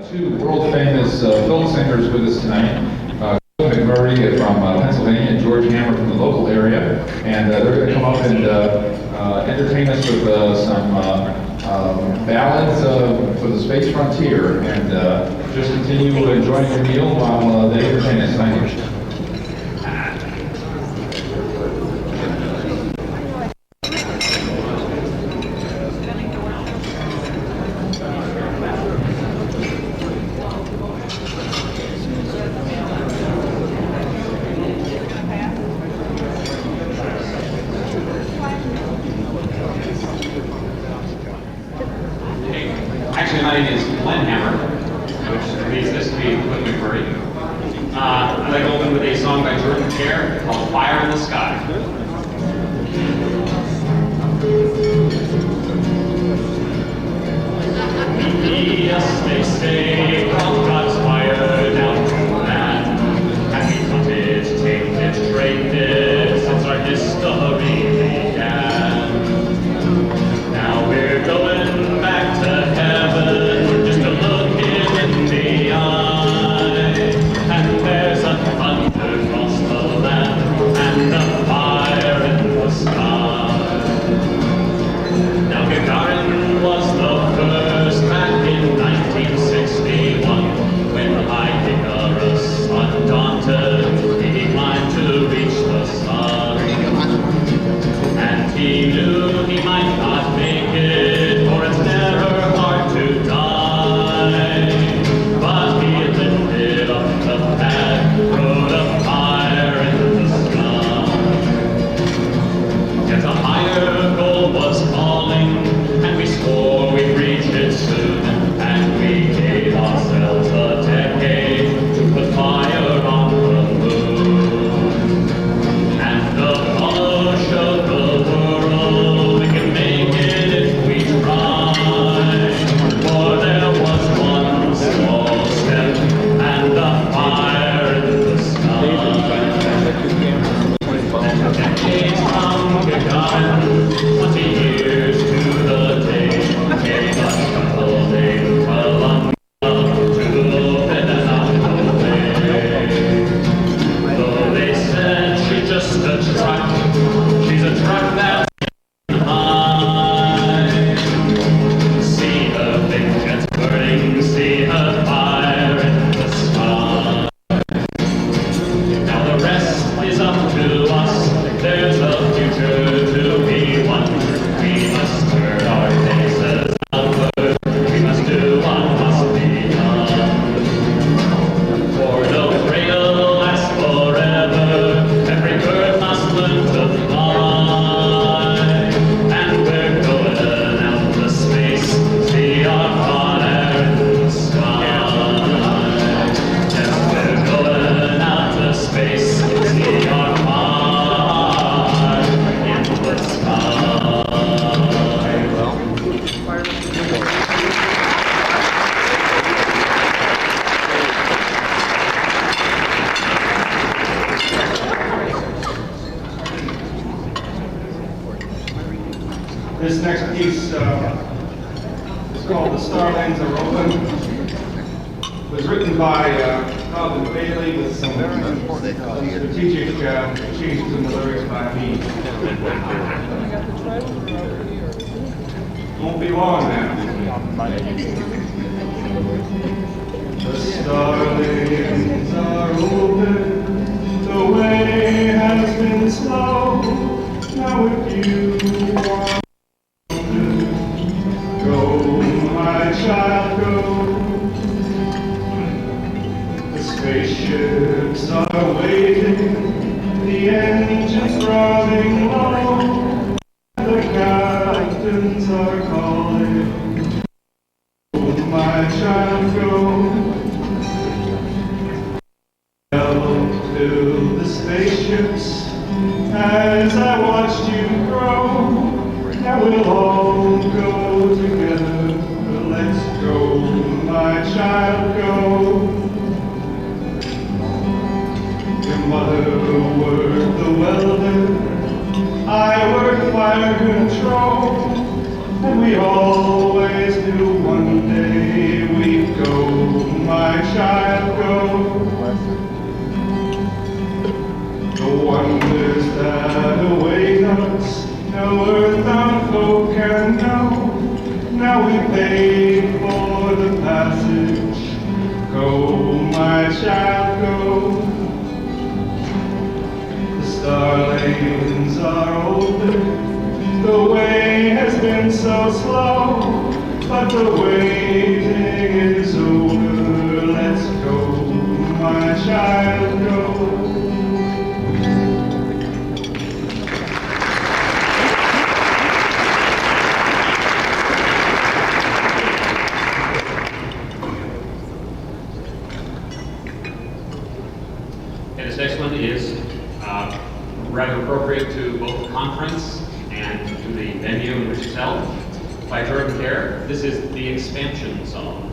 Two world-famous film singers with us tonight. McMurray from Pennsylvania and George Hammer from the local area. And they're going to come up and entertain us with some ballads for the space frontier. And just continue enjoying your meal while they entertain us. Thank you. Actually, my name is Glen, which means this to be Glen McMurray. I'd like to open with a song by Jordan Kerr called Fire in the Sky. Yes, they say from God's fire down from land, and we hunted, tamed, traded since our history began. Now we're going back to heaven, just to look him in the eye. And there's a thunder across the land, and a fire in the sky. Now Gagarin was the first back in 1961, when Icarus, undaunted, he climbed to reach the sun. And he knew he might not make it, for it's never hard to die. But he lifted up the pad, rode a fire in the sky. Yet a higher goal was calling, and we swore we'd reach it soon. And we gave ourselves a decade to put fire on the moon. And the Apollo showed the world we can make it if we try. For there was one small step and a fire in the sky. Decades from Gagarin, 20 years to the day, gave us shuttle named Columbia to open another way. Though they said she's just a truck, she's a truck that's high. See her big jets burning, see her fire in the sky. Now the rest is up to us, there's a future to be won. We must turn our faces outward, we must do what must be done. For no cradle lasts forever, every bird must learn to fly. And we're going out to space, see our fire in the sky. Yes, we're going out to space, see our fire in the sky. This next piece is called The Starlanes Are Open. It was written by Robin Bailey with some strategic changes in the lyrics by me. Won't be long now. The starlanes are open, the way has been slow. Now if you want go, my child, go. The spaceships are waiting, the engines running low. The captains are calling, go, my child, go. Hello to the spaceships as I watched you grow. Now we'll all go together. Let's go, my child, go. Your mother worked the welder, I worked fire control, and we always knew one day we'd go. child go? The wonders that await us, no earthbound folk can know. Now we pay for the passage. Go, my child, go. The Starlanes are older. The way has been so slow, but the waiting is over. Let's go, my child, go. And this next one is rather appropriate to both the conference and to the venue in which it's held. By Jordan Kerr, this is the expansion song.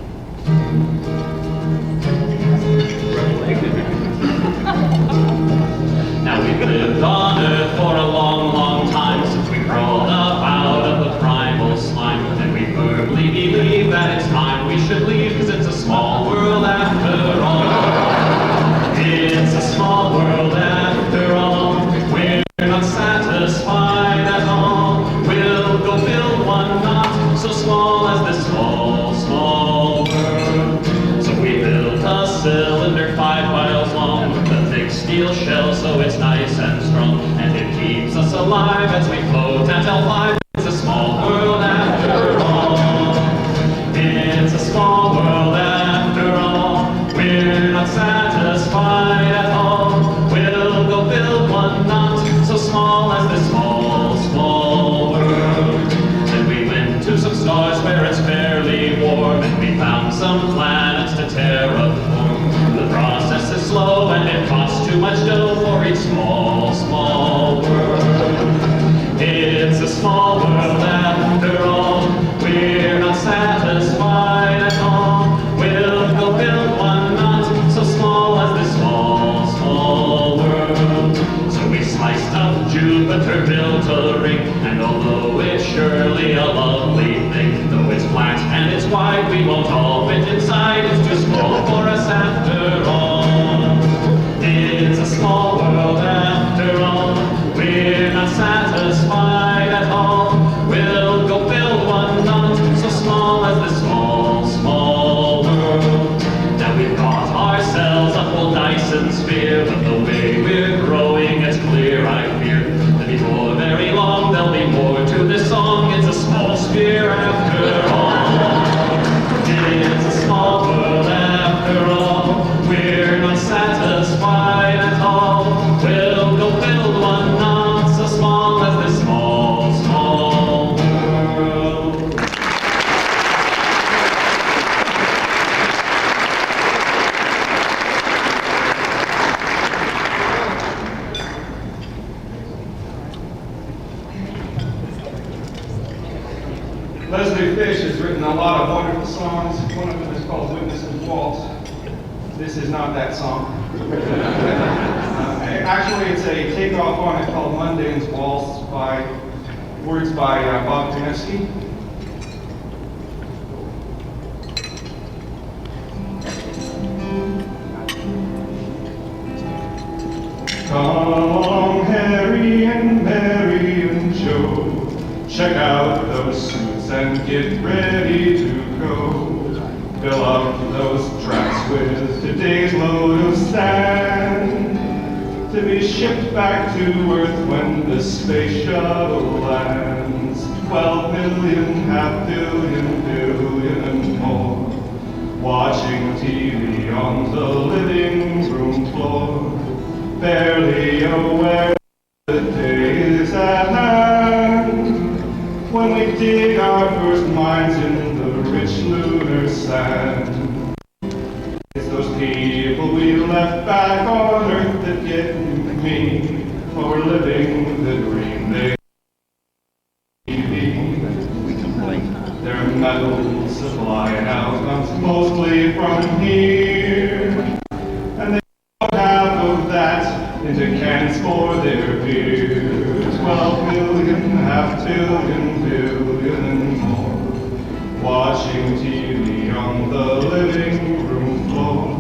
Now we've lived on Earth for a long, long time since we crawled up out of the primal slime, and we firmly believe that it's time we should leave, because it's a small world after all. It's a small world after all. We're not satisfied at all. We'll go build one not so small as this small, small world. So we built a cylinder 5 miles long with a thick steel shell so it's nice and strong, and it keeps us alive as we float at L5. It's a small world after all. It's a small world after all. We're not satisfied at all. We'll go build one not so small as this small, small world. Then we went to some stars where it's fairly warm, and we found some planets to terraform. The process is slow and it costs too much dough for each small, small world. It's a small world after all. We're not satisfied at all. We'll go build one not so small as this small, small world. So we sliced up Jupiter, built a ring, and although it's surely a lovely thing, though it's flat and it's wide, we won't all fit inside. It's too small for us after all. It's a small world after all. We're not satisfied at all. We'll go build one not so small as this small, small world. Now we've got ourselves a full Dyson sphere, but the way we're growing, it's clear, I fear, that before very long there'll be more to this song. It's a small sphere after all. It's a small world after all. We're not satisfied at all. We'll go build one not so small as this small, small world. Leslie Fish has written a lot of wonderful songs. One of them is called Witness and Waltz. This is not that song. Actually, it's a takeoff on it called Mundane's Waltz by words by Bob Konevsky. Come along, Harry and Mary and Joe. Check out those suits and get ready to go. Fill up those tracks with today's load of sand, to be shipped back to Earth when the space shuttle lands. 12 million, half billion, billion and more, watching TV on the living room floor, barely aware the day is at hand, when we dig our first mines in the rich lunar sand. It's those people we left back on Earth that get me, for living the dream they Their metal supply now comes mostly from here, and they put half of that into cans for their beer. 12 million, half billion, billion and more, watching TV on the living room floor,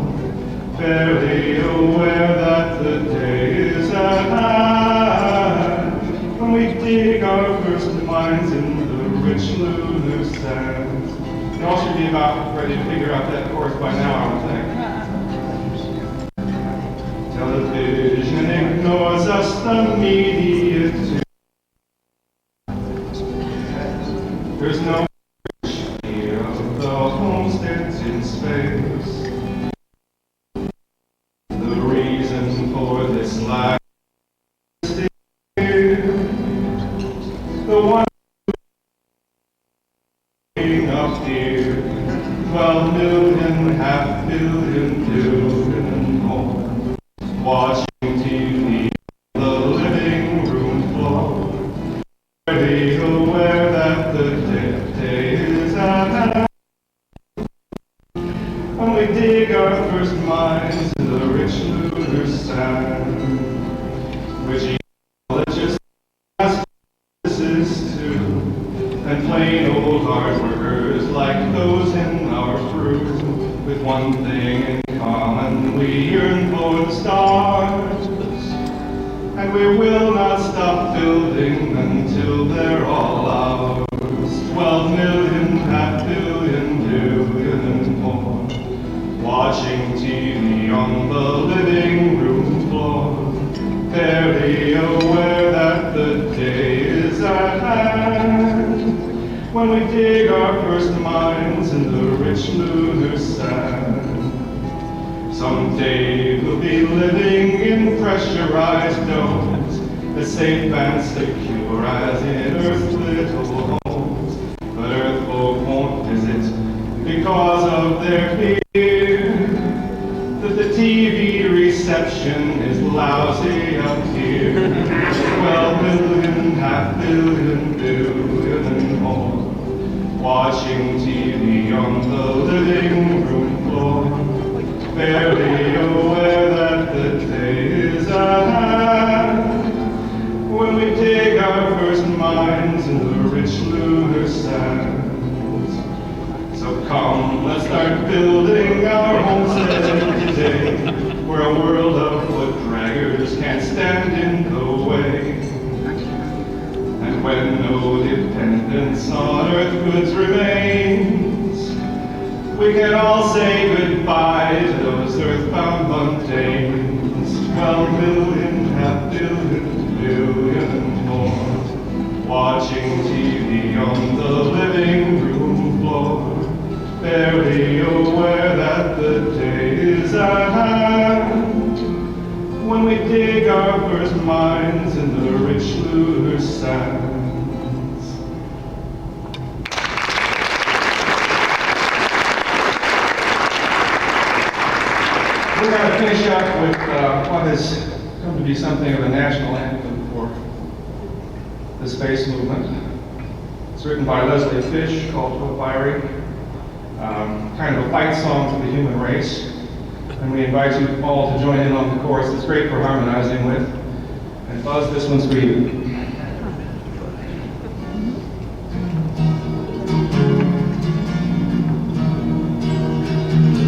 fairly aware that the day is at hand, when we dig our first mines in the rich lunar sands. You all should be about ready to figure out that chorus by now, I would think. Television ignores us, the media too. There's no fear of the homesteads in space. The reason for this life is here. The one up here, 12 million, half billion more, watching TV on the living room floor, already aware that the day is at hand, when we dig our first mines in the rich lunar sand, which ecologists ask physicists too, and plain old hard workers like those in our crew, with one thing in common: we yearn for the stars, and we will not stop building until they're all ours. 12 million, half billion more, watching TV on the living room floor, fairly aware that the day is at hand, when we dig our first mines in the rich lunar sand. Someday we'll be living in pressurized domes, as safe and secure as in Earth's little homes. But Earth folk won't visit because of their fear that the TV reception is lousy up here. 12 million, half billion more, watching TV on the living room floor, barely aware that the day is at hand, when we dig our first mines in the rich lunar sands. So come, let's start building our homestead today, where a world of foot draggers can't stand in the way. And when no dependence on earth goods remains, we can all say goodbye to those earthbound mundanes. 12 million, half billion more, watching TV on the living room floor, barely aware that the day is at hand, when we dig our first mines in the rich lunar sands. We're going to finish up with what has come to be something of a national anthem for the space movement. It's written by Leslie Fish, called Hope Eyrie. Kind of a fight song for the human race. And we invite you all to join in on the chorus. It's great for harmonizing with. And Buzz, this one's for you.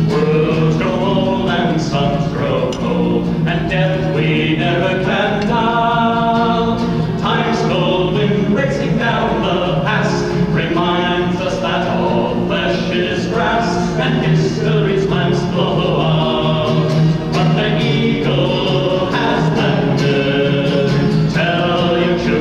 Worlds grow old and suns grow cold, and death we never can down. Time's cold wind racing down the pass reminds us that all flesh is grass, and history's lamps blow out. But the eagle has landed. Tell your children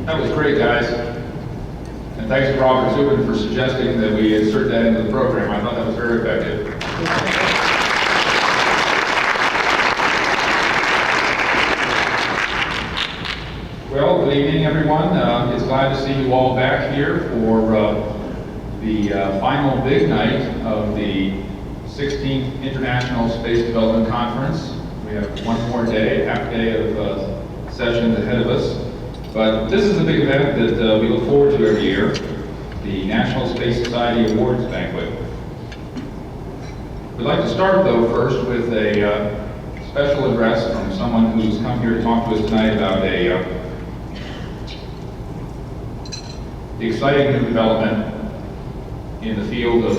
That was great, guys. And thanks to Robert Zubin for suggesting that we insert that into the program. I thought that was very effective. Well, good evening, everyone. It's glad to see you all back here for the final big night of the 16th International Space Development Conference. We have one more day, half day of sessions ahead of us. But this is a big event that we look forward to every year, the National Space Society Awards Banquet. We'd like to start, though, first with a special address from someone who's come here to talk to us tonight about the exciting new development in the field of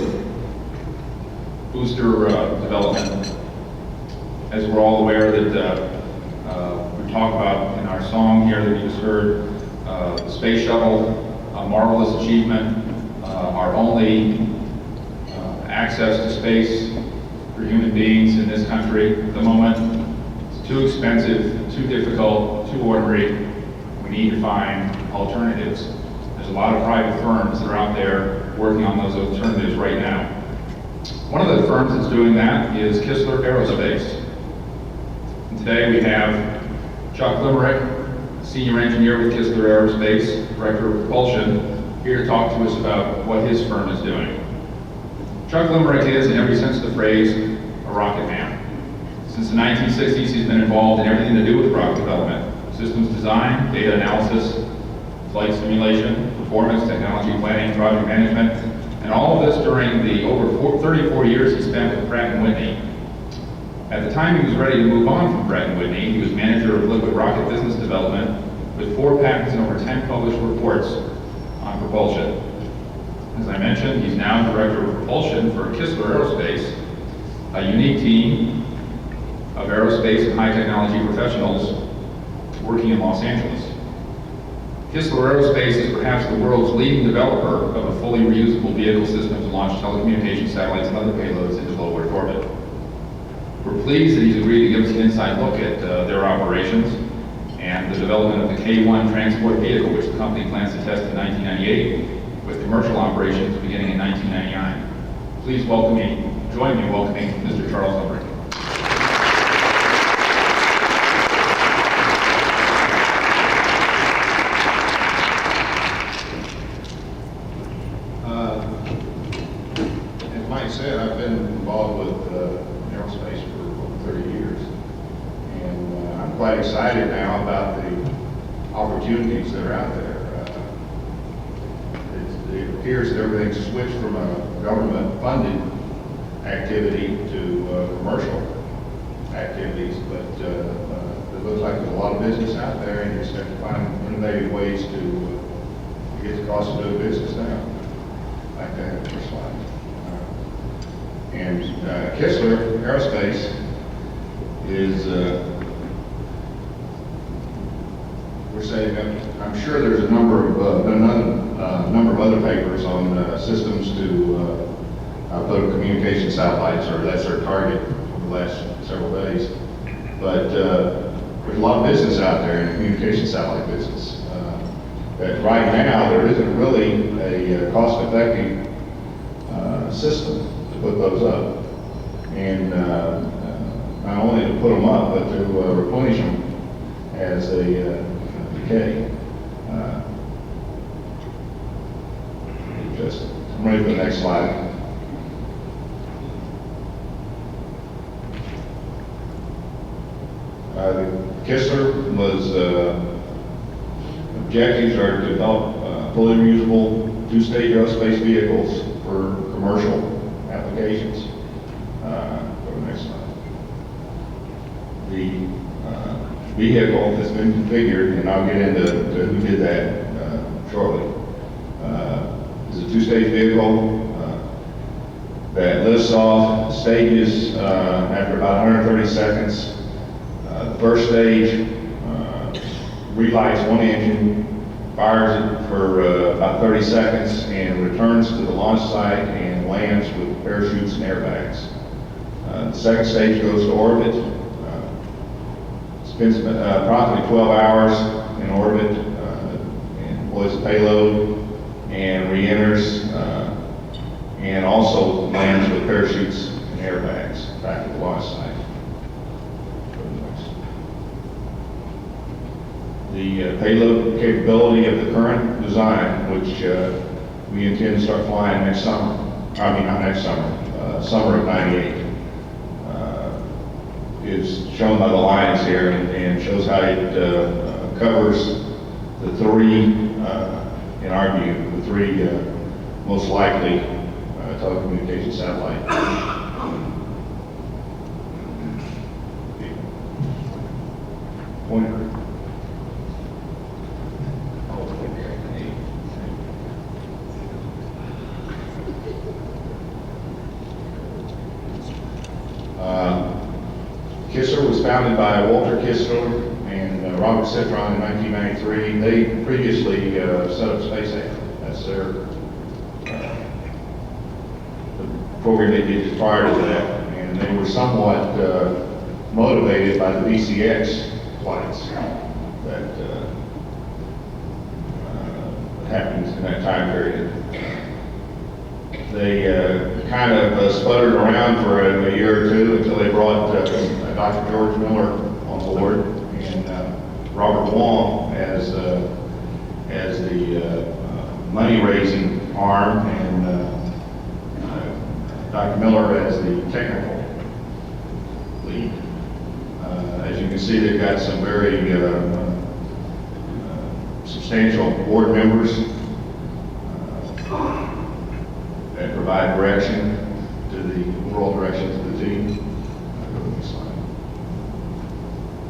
booster development. As we're all aware that we talk about in our song here that we just heard, the space shuttle, a marvelous achievement, our only access to space for human beings in this country at the moment. It's too expensive, too difficult, too ordinary. We need to find alternatives. There's a lot of private firms that are out there working on those alternatives right now. One of the firms that's doing that is Kistler Aerospace. And today we have Chuck Limerick, Senior Engineer with Kistler Aerospace, Director of Propulsion, here to talk to us about what his firm is doing. Chuck Limerick is, in every sense of the phrase, a rocket man. Since the 1960s, he's been involved in everything to do with rocket development, systems design, data analysis, flight simulation, performance, technology planning, project management, and all of this during the over 34 years he spent with Pratt & Whitney. At the time he was ready to move on from Pratt & Whitney, he was manager of liquid rocket business development with 4 patents and over 10 published reports on propulsion. As I mentioned, he's now director of propulsion for Kistler Aerospace, a unique team of aerospace and high technology professionals working in Los Angeles. Kistler Aerospace is perhaps the world's leading developer of a fully reusable vehicle system to launch telecommunication satellites and other payloads into low Earth orbit. We're pleased that he's agreed to give us an inside look at their operations and the development of the K-1 transport vehicle, which the company plans to test in 1998, with commercial operations beginning in 1999. Please join me in welcoming Mr. Charles Limerick. As Mike said, I've been involved with aerospace for over 30 years, and I'm quite excited now about the opportunities that are out there. It appears that everything's switched from a government-funded activity to commercial activities, but it looks like there's a lot of business out there, and you just have to find innovative ways to get the cost of doing business down, like that first slide. And Kistler Aerospace is, we're setting up, I'm sure there's a number of other papers on systems to put communication satellites, or that's our target for the last several days. But there's a lot of business out there in the communication satellite business. That right now there isn't really a cost-effective system to put those up, and not only to put them up, but to replenish them as they decay. I'm ready for the next slide. Kistler was objectives are to develop fully reusable 2-stage aerospace vehicles for commercial applications. Go to the next slide. The vehicle has been configured, and I'll get into who did that shortly. It's a 2-stage vehicle that lifts off stages after about 130 seconds. The first stage relights one engine, fires it for about 30 seconds, and returns to the launch site and lands with parachutes and airbags. The second stage goes to orbit, spends approximately 12 hours in orbit, deploys the payload and re-enters, and also lands with parachutes and airbags back at the launch site. The payload capability of the current design, which we intend to start flying next summer, not next summer, summer of '98, is shown by the lines here and shows how it covers the three, in our view, the three most likely telecommunications satellite. Pointer. Kistler was founded by Walter Kistler and Robert Citron in 1993. They previously set up Spacepac. That's their the program they did just prior to that. And they were somewhat motivated by the VCX flights that happened in that time period. They kind of sputtered around for a year or two until they brought Dr. George Miller on board and Robert Wong as the money-raising arm and Dr. Miller as the technical lead. As you can see, they've got some very substantial board members that provide direction to the overall direction to the team.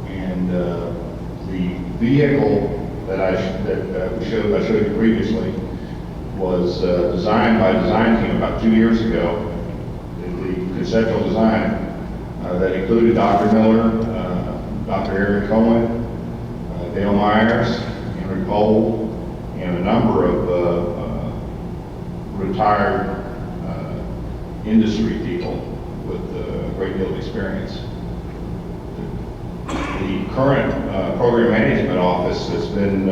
And the vehicle that I showed you previously was designed by a design team about 2 years ago. The conceptual design that included Dr. Miller, Dr. Eric Cohen, Dale Myers, Henry Cole, and a number of retired industry people with a great deal of experience. The current program management office that's been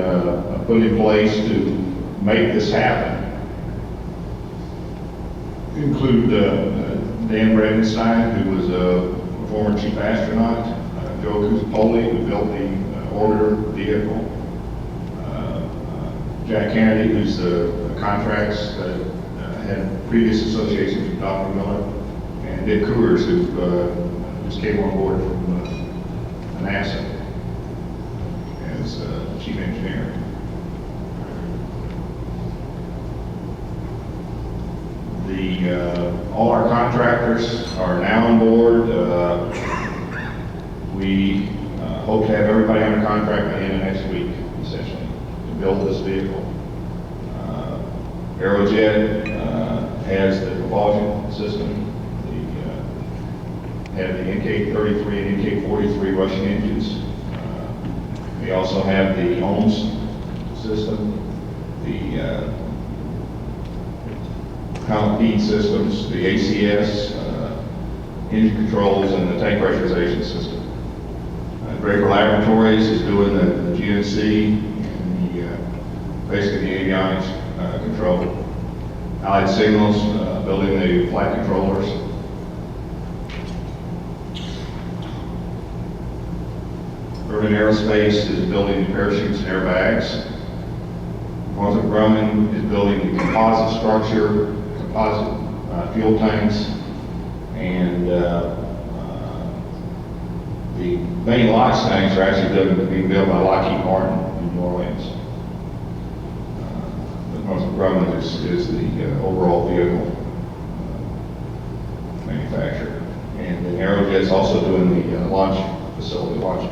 put in place to make this happen include Dan Bredenstein, who was a former chief astronaut, Joe Cusapoli, who built the orbiter vehicle, Jack Kennedy, who's the contracts that had previous associations with Dr. Miller, and Dick Coors, who just came on board from NASA as chief engineer. All our contractors are now on board. We hope to have everybody under contract by the end of next week, essentially, to build this vehicle. Aerojet has the propulsion system. Have the NK-33 and NK-43 Russian engines. We also have the OMS system, the column feed systems, the ACS, engine controls, and the tank pressurization system. Draper Laboratories is doing the GNC and basically the avionics control. Allied Signals building the flight controllers. Urban Aerospace is building the parachutes and airbags. Northrop Grumman is building the composite structure, composite fuel tanks, and the main LOX tanks are actually being built by Lockheed Martin in New Orleans. But Northrop Grumman is the overall vehicle manufacturer. And then Aerojet's also doing the launch facility, launch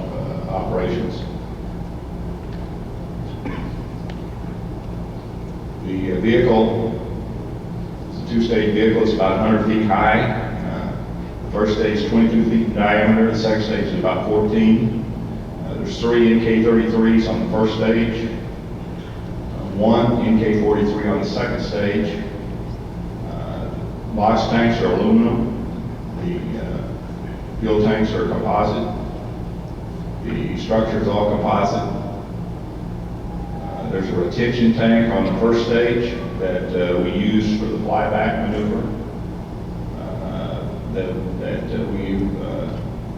operations. The vehicle is a two-stage vehicle. It's about 100 feet high. The first stage is 22 feet in diameter. The second stage is about 14. There's 3 NK-33s on the first stage, 1 NK-43 on the second stage. LOX tanks are aluminum. The fuel tanks are composite. The structure is all composite. There's a retention tank on the first stage that we use for the flyback maneuver. That we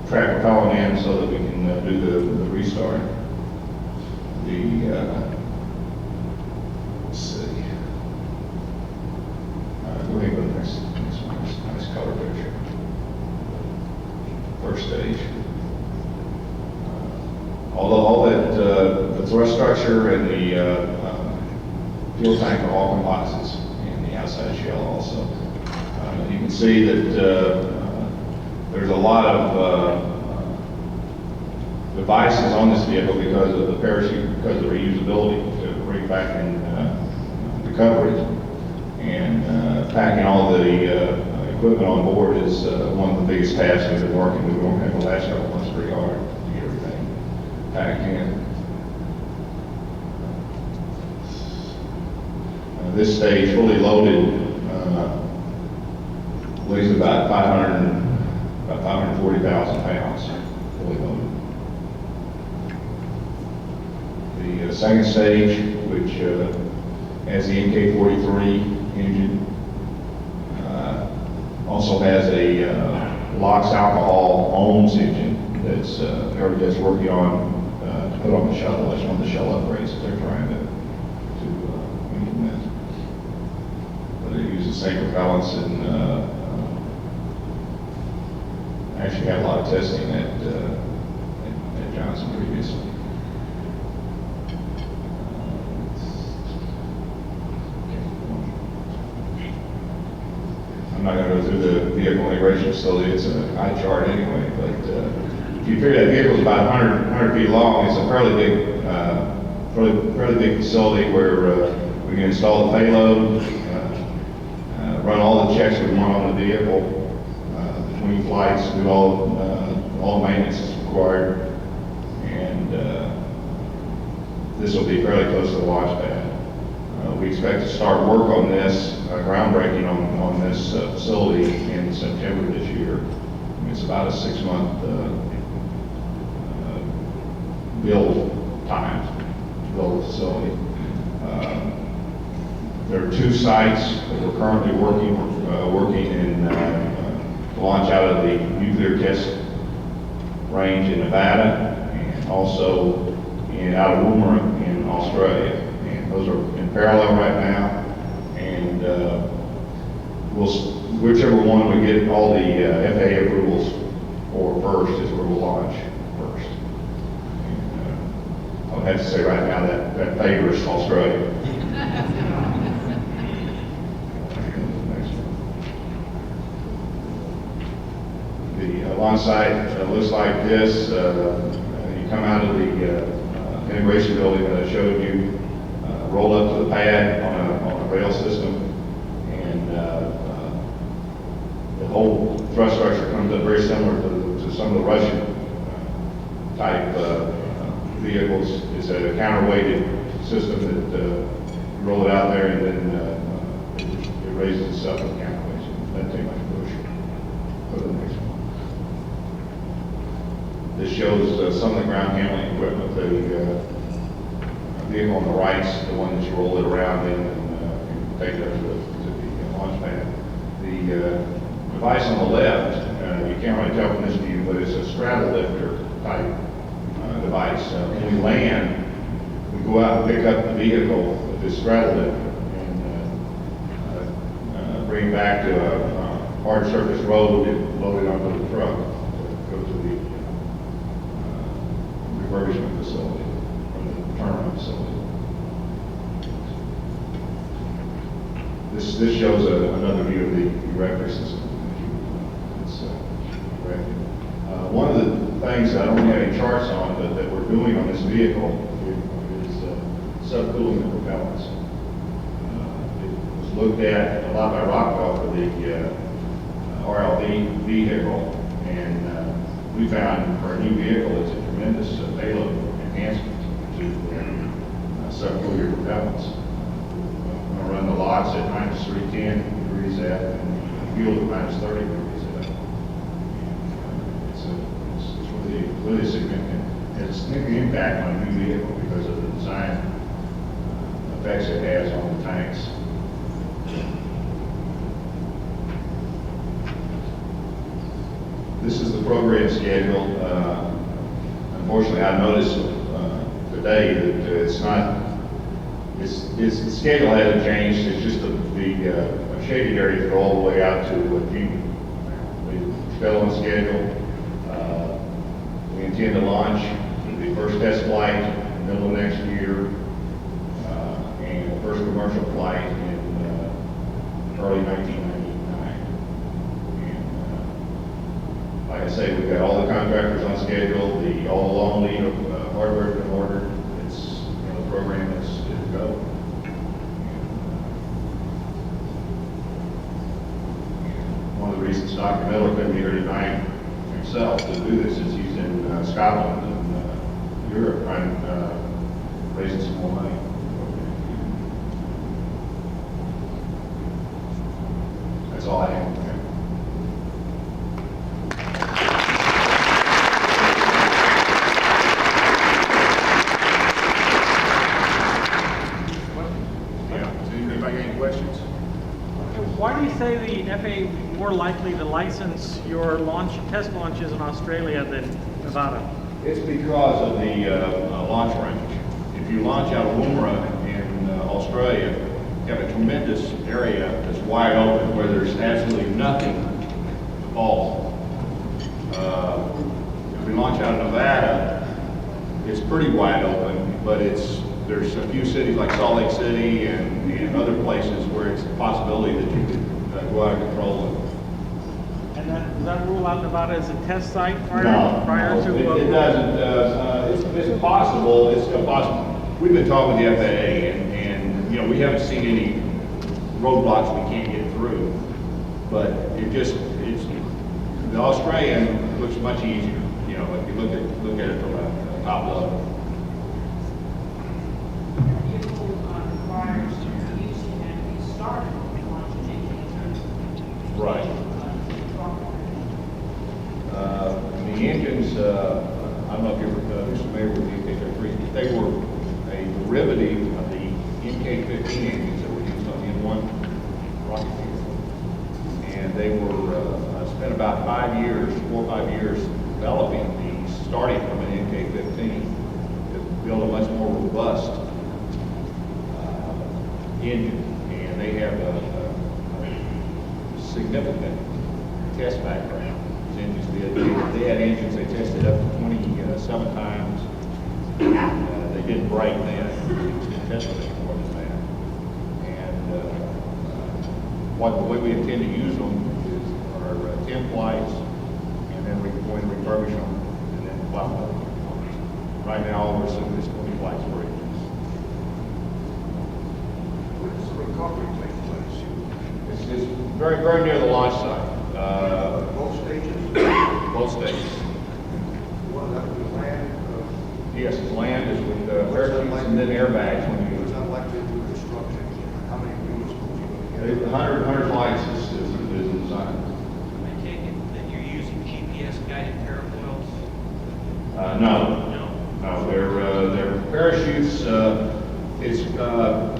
track propellant in so that we can do the restart. Let's see. Go ahead and go to the next one. Nice color picture. First stage. Although all that, the thrust structure and the fuel tank are all composites, and the outside shell also. You can see that there's a lot of devices on this vehicle because of the parachute, because of the reusability to bring back in recovery. And packing all the equipment on board is one of the biggest tasks we've been working. We've been working the last couple months pretty hard to get everything packed in. This stage, fully loaded, weighs about 540,000 pounds, fully loaded. The second stage, which has the MK-43 engine, also has a LOX alcohol ohms engine that's everybody's working on to put on the shuttle. That's one of the shell upgrades that they're trying to implement. But it uses the same propellants and actually had a lot of testing at Johnson previously. I'm not going to go through the vehicle integration facility. It's an eye chart anyway, but if you figure that vehicle is about 100 feet long, it's a fairly big facility where we can install the payload, run all the checks we want on the vehicle, between flights, do all the maintenance that's required, and this will be fairly close to the launch pad. We expect to start work on this, groundbreaking on this facility in September this year. It's about a 6-month build time to build the facility. There are 2 sites that we're currently working in to launch out of the nuclear test range in Nevada, and also out of Wernher in Australia. And those are in parallel right now, and whichever one we get all the FAA approvals for first is where we'll launch first. And, I would have to say right now that favors Australia. The launch site looks like this. You come out of the integration building that I showed you, roll up to the pad on a rail system, and the whole thrust structure comes up very similar to some of the Russian type vehicles. It's a counterweighted system that you roll it out there, and then it raises itself with counterweights. Doesn't take much push. Go to the next one. This shows some of the ground handling equipment. The vehicle on the right is the one that you roll it around in and take it up to the launch pad. The device on the left, you can't really tell from this view, but it's a straddle lifter type device. When we land, we go out and pick up the vehicle with this straddle lifter and bring it back to a hard surface road and load it onto the truck to go to the refurbishment facility, or the terminal facility. This shows another view of the erector system. One of the things that I don't have any charts on, but that we're doing on this vehicle is subcooling the propellants. It was looked at a lot by Rockwell for the RLV vehicle, and we found for a new vehicle it's a tremendous payload enhancement to subcool your propellants. We're going to run the LOX at -310 degrees F and fuel at -30 degrees F. It's really significant. It has a significant impact on a new vehicle because of the design effects it has on the tanks. This is the program schedule. Unfortunately, I noticed today that it's not, the schedule hasn't changed. It's just the shaded areas go all the way out to June. We're still on schedule. We intend to launch the first test flight in the middle of next year, and the first commercial flight in early 1999. And like I say, we've got all the contractors on schedule. All the long lead of hardware has been ordered. It's, the program is to go. One of the reasons Dr. Miller couldn't be here tonight himself to do this is he's in Scotland and Europe trying raising some more money. That's all I have. Why do you say the FAA more likely to license your test launches in Australia than Nevada? It's because of the launch range. If you launch out of Wernher in Australia, you have a tremendous area that's wide open where there's absolutely nothing to fall. If we launch out of Nevada, it's pretty wide open, but there's a few cities like Salt Lake City and other places where it's a possibility that you could go out of control. And does that rule out Nevada as a test site prior to? It doesn't. It's possible. It's still possible. We've been talking with the FAA, and we haven't seen any roadblocks we can't get through. But the Australian looks much easier. If you look at it from a top level. Right. The engines, I don't know if you're familiar with the MK-33, they were a derivative of the MK-15 engines that were used on the N1 rocket fuel. And they were spent about 4 or 5 years developing these, starting from an MK-15 to build a much more robust engine. And they have a significant test background. They had engines they tested up to 27 times. They didn't break then. They tested it more than that. And the way we intend to use them are 10 flights, and then we're going to refurbish them and then fly them. Right now, all we're assuming is 20 flights per engine. Where does the recovery take place? It's very, very near the launch site. Both stages? Both stages. Well, that would be land. Yes, it's land is with parachutes and then airbags when you Was use that them. likely to do construction? How many units would you get? 100 flights is the design. I take it that you're using GPS-guided parafoils? No, they're parachutes. It's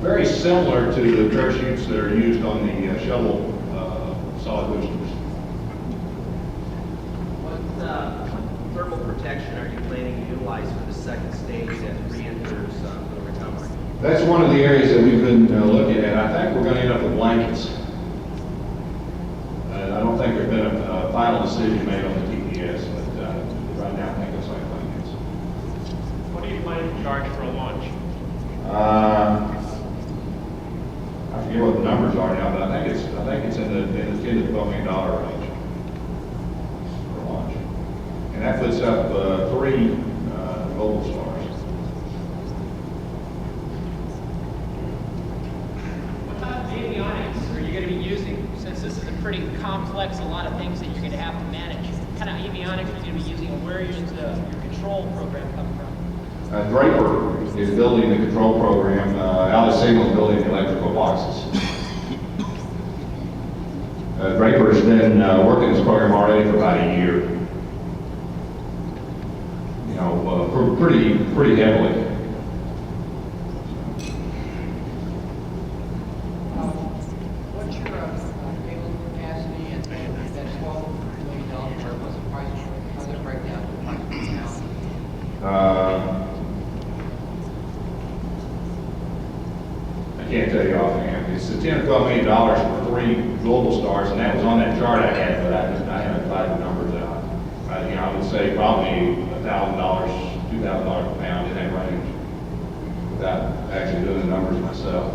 very similar to the parachutes that are used on the shuttle solid boosters. What thermal protection are you planning to utilize for the second stage that re-enters for the recovery? That's one of the areas that we've been looking at. I think we're going to end up with blankets. I don't think there's been a final decision made on the TPS, but right now I think it's like blankets. What do you plan to charge for a launch? I forget what the numbers are now, but I think it's in the $10 to $12 million range for launch, and that puts up 3 global stars. What kind of avionics are you going to be using? Since this is a pretty complex, a lot of things that you're going to have to manage. What kind of avionics are you going to be using, and where is your control program coming from? Draper is building the control program. Allison is building the electrical boxes. Draper has been working this program already for about a year. Pretty heavily. can't tell you offhand. It's $10 or $12 million for 3 global stars, and that was on that chart I had, but I haven't applied the numbers out. I would say probably $1,000, $2,000 a pound in that range, without actually doing the numbers myself. I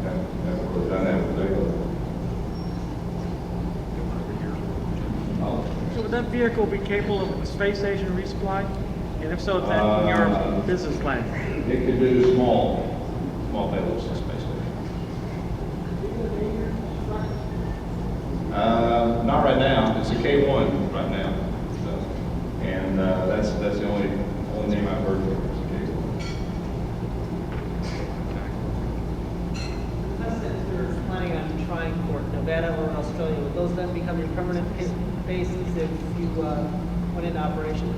haven't really done that with Bigelow. So would that vehicle be capable of a space station resupply? And if so, is that in your business plan? It could do small payloads in space station. Not right now. It's a K1 right now, so, and that's the only name I've heard for it. Since you're planning on trying for Nevada or Australia, would those then become your permanent bases if you went into operation?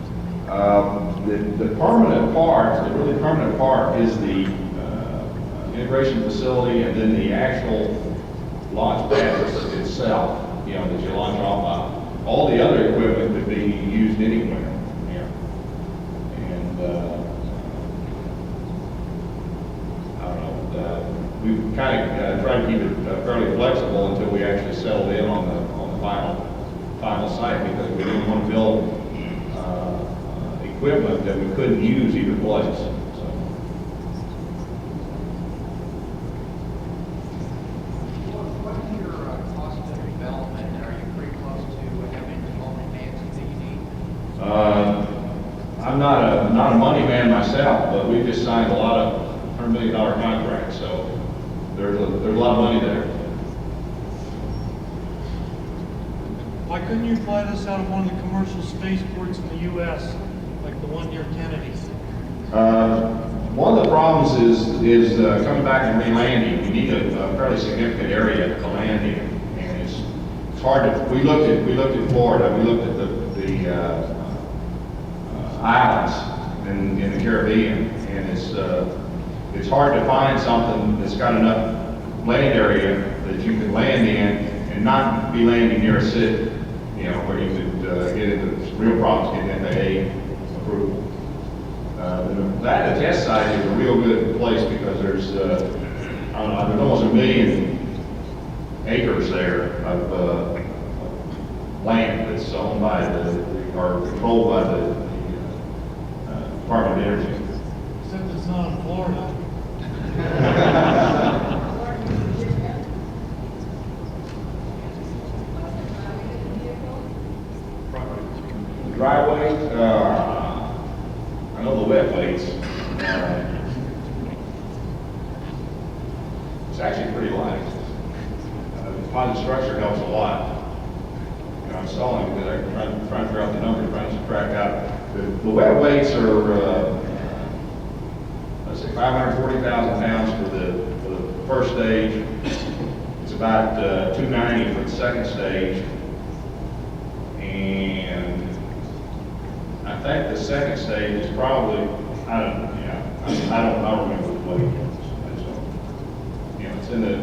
The permanent part, the really permanent part, is the integration facility, and then the actual launch pad itself, you know, that you launch off of. All the other equipment could be used anywhere. Yeah. And I don't know. We've kind of tried to keep it fairly flexible until we actually settled in on the final site, because we didn't want to build equipment that we couldn't use either place. So. What is your cost of development? Are you pretty close to having all the advances that you need? I'm not a money man myself, but we just signed a lot of $100 million contracts, so there's a lot of money there. Why couldn't you fly this out of one of the commercial spaceports in the U.S., like the one near Kennedy? One of the problems is coming back and re-landing. You need a fairly significant area to land in, and it's hard to. We looked at Florida. We looked at the islands in the Caribbean, and it's hard to find something that's got enough land area that you can land in and not be landing near a city, you know, where you could get into real problems getting FAA approval. The test site is a real good place because there's, I don't know, there's almost 1 million acres there of land that's owned by or controlled by the Department of Energy. Except it's not in Florida. Dry weight, I know the wet weights. It's actually pretty light. The composite structure helps a lot. You know, I'm stalling because I'm trying to figure out the numbers, trying to subtract out. The wet weights are, let's say, 540,000 pounds for the first stage. It's about 290 for the second stage. And I think the second stage is probably, I don't remember the weight. You know, it's in the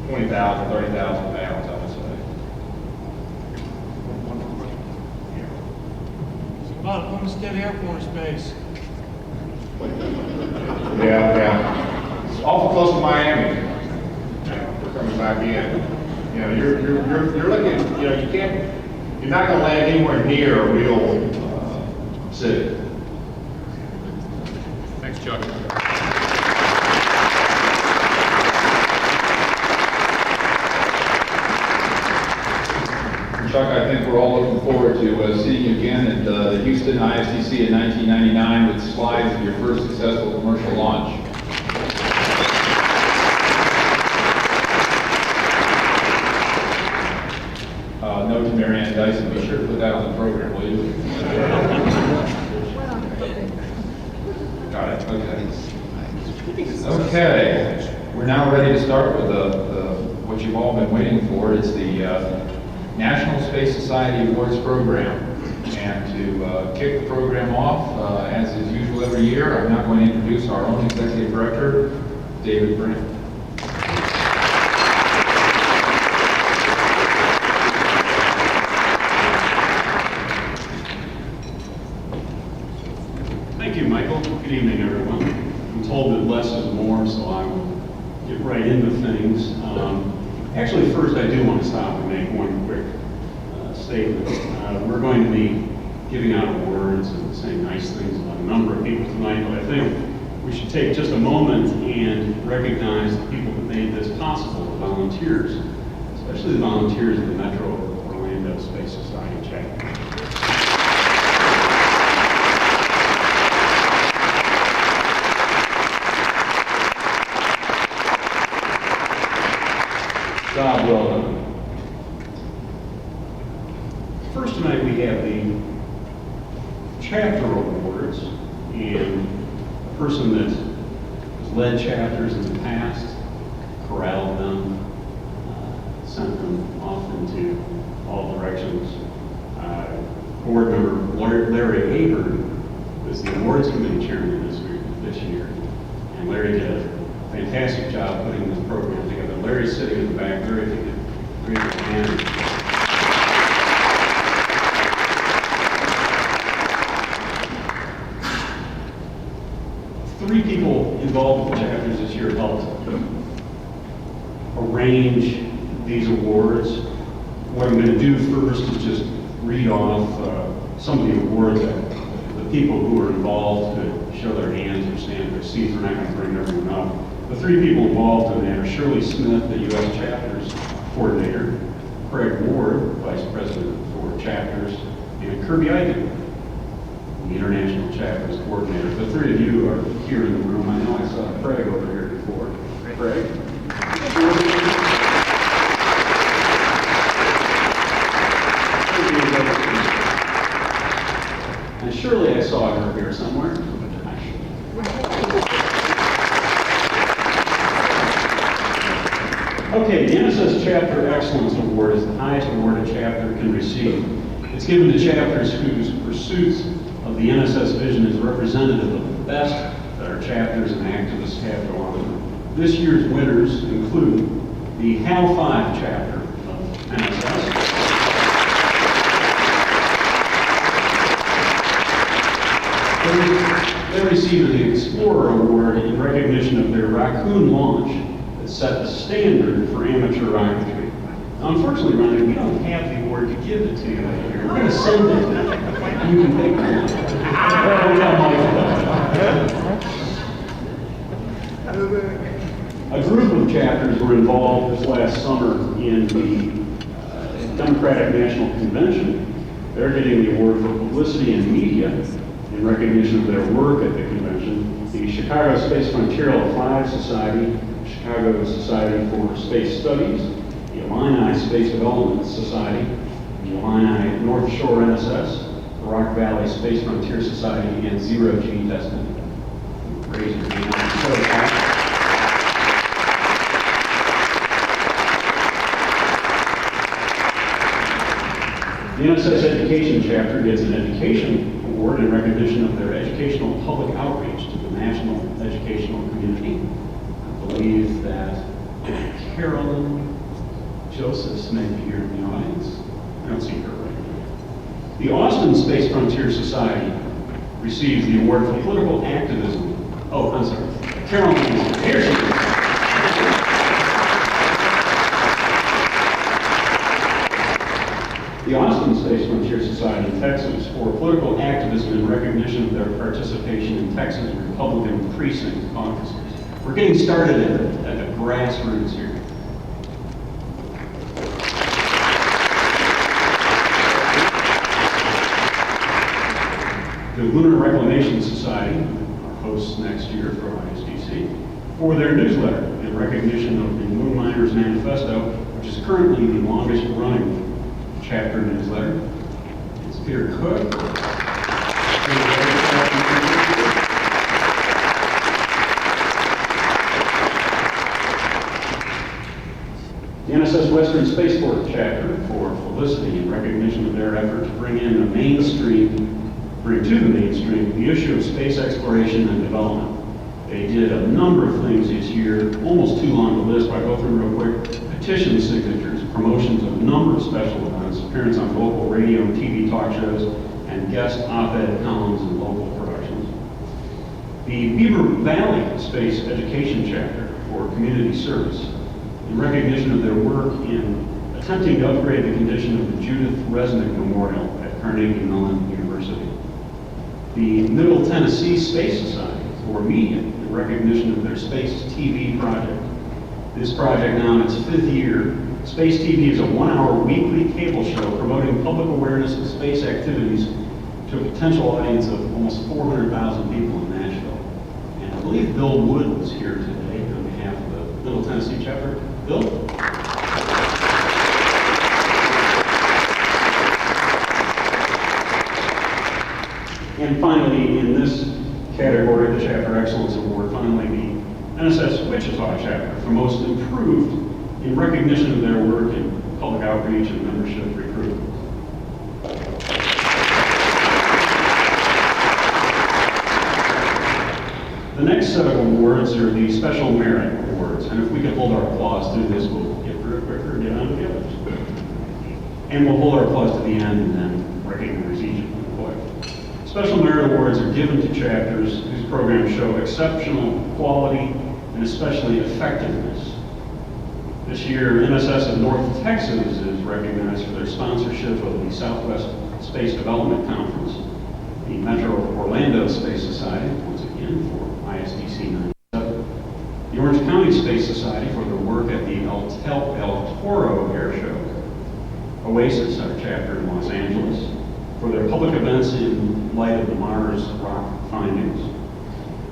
20,000, 30,000 pounds, I would say. It's about Homestead Air Force Base. Yeah. It's awful close to Miami. You know, we're coming back in. You know, you're looking, you know, you're not going to land anywhere near a real city. Thanks, Chuck. Chuck, I think we're all looking forward to seeing you again at the Houston ISDC in 1999 with slides of your first successful commercial launch. Note to Marianne Dyson, be sure to put that on the program, will you? Got it, okay. Okay, we're now ready to start with what you've all been waiting for. It's the National Space Society Awards program. And to kick the program off, as is usual every year, I'm now going to introduce our own Executive Director, David Brant. Thank you, Michael. Good evening, everyone. I'm told that less is more, so I'm get right into things. Actually, first I do want to stop and make one quick statement. We're going to be giving out awards and saying nice things about a number of people tonight, but I think we should take just a moment and recognize the people that made this possible, the volunteers, especially the volunteers of the Metro Orlando Space Society chapter. Job well done. First tonight we have the chapter awards, and a person that has led chapters in the past, corralled them, sent them off into all directions. Board member Larry Eyrie was the awards committee chairman this year, and Larry did a fantastic job putting this program together. Larry's sitting in the back. Larry, if you could raise your hand. Three people involved with the chapters this year helped arrange these awards. What I'm going to do first is just read off some of the awards that the people who are involved to show their hands or stand in their seats. We're not going to bring everyone up. The three people involved in that are Shirley Smith, the U.S. Chapters Coordinator, Craig Ward, Vice President for Chapters, and Kirby Eichen, the International Chapters Coordinator. The three of you are here in the room. I know I saw Craig over here before. Craig? And surely I saw her here somewhere. Okay, the NSS Chapter Excellence Award is the highest award a chapter can receive. It's given to chapters whose pursuits of the NSS vision is representative of the best that our chapters and activists have to offer. This year's winners include the HAL 5 chapter of NSS, they received the Explorer Award in recognition of their Raccoon launch that set the standard for amateur rocketry. Now, unfortunately, Ronnie, we don't have the award to give it to you here. We're going to send it to you. You can take it. Don't tell Mike. A group of chapters were involved this last summer in the Democratic National Convention. They're getting the award for publicity and media in recognition of their work at the convention. The Chicago Space Frontier Applied Society, Chicago Society for Space Studies, the Illini Space Development Society, the Illini North Shore NSS, the Rock Valley Space Frontier Society, and Zero G Testing. Raise your hand. The NSS Education Chapter gets an education award in recognition of their educational public outreach to the national educational community. I believe that Carolyn Josephs may be here in the audience. I don't see her right now. The Austin Space Frontier Society receives the award for political activism. Oh, I'm sorry. Carolyn, here she is. The Austin Space Frontier Society in Texas for political activism in recognition of their participation in Texas Republican precinct caucuses. We're getting started at the grassroots here. The Lunar Reclamation Society, our hosts next year for ISDC, for their newsletter in recognition of the Moon Miners Manifesto, which is currently the longest running chapter newsletter. It's Peter Kokh. The NSS Western Spaceport chapter for Felicity in recognition of their effort to bring to the mainstream the issue of space exploration and development. They did a number of things this year, almost too long to list, but I'll go through real quick. Petition signatures, promotions of a number of special events, appearance on local radio and TV talk shows, and guest op-ed columns in local productions. The Beaver Valley Space Education Chapter for for community service in recognition of their work in attempting to upgrade the condition of the Judith Resnick Memorial at Carnegie Mellon University. The Middle Tennessee Space Society for Media in recognition of their Space TV project. This project now in its 5th year. Space TV is a 1-hour weekly cable show promoting public awareness of space activities to a potential audience of almost 400,000 people in Nashville. And I believe Bill Wood was here today on behalf of the Middle Tennessee chapter. Bill? And finally, in this category, the Chapter Excellence Award, finally the NSS Wichita chapter for most improved in recognition of their work in public outreach and membership recruitment. The next set of awards are the Special Merit Awards, and if we could hold our applause through this, we'll get through it quicker and get on to the others. And we'll hold our applause to the end and then recognize each employee. Special Merit Awards are given to chapters whose programs show exceptional quality and especially effectiveness. This year, NSS of North Texas is recognized for their sponsorship of the Southwest Space Development Conference, the Metro Orlando Space Society, once again for ISDC 97, the Orange County Space Society for their work at the El Toro Air Show, Oasis, our chapter in Los Angeles, for their public events in light of the Mars rock findings,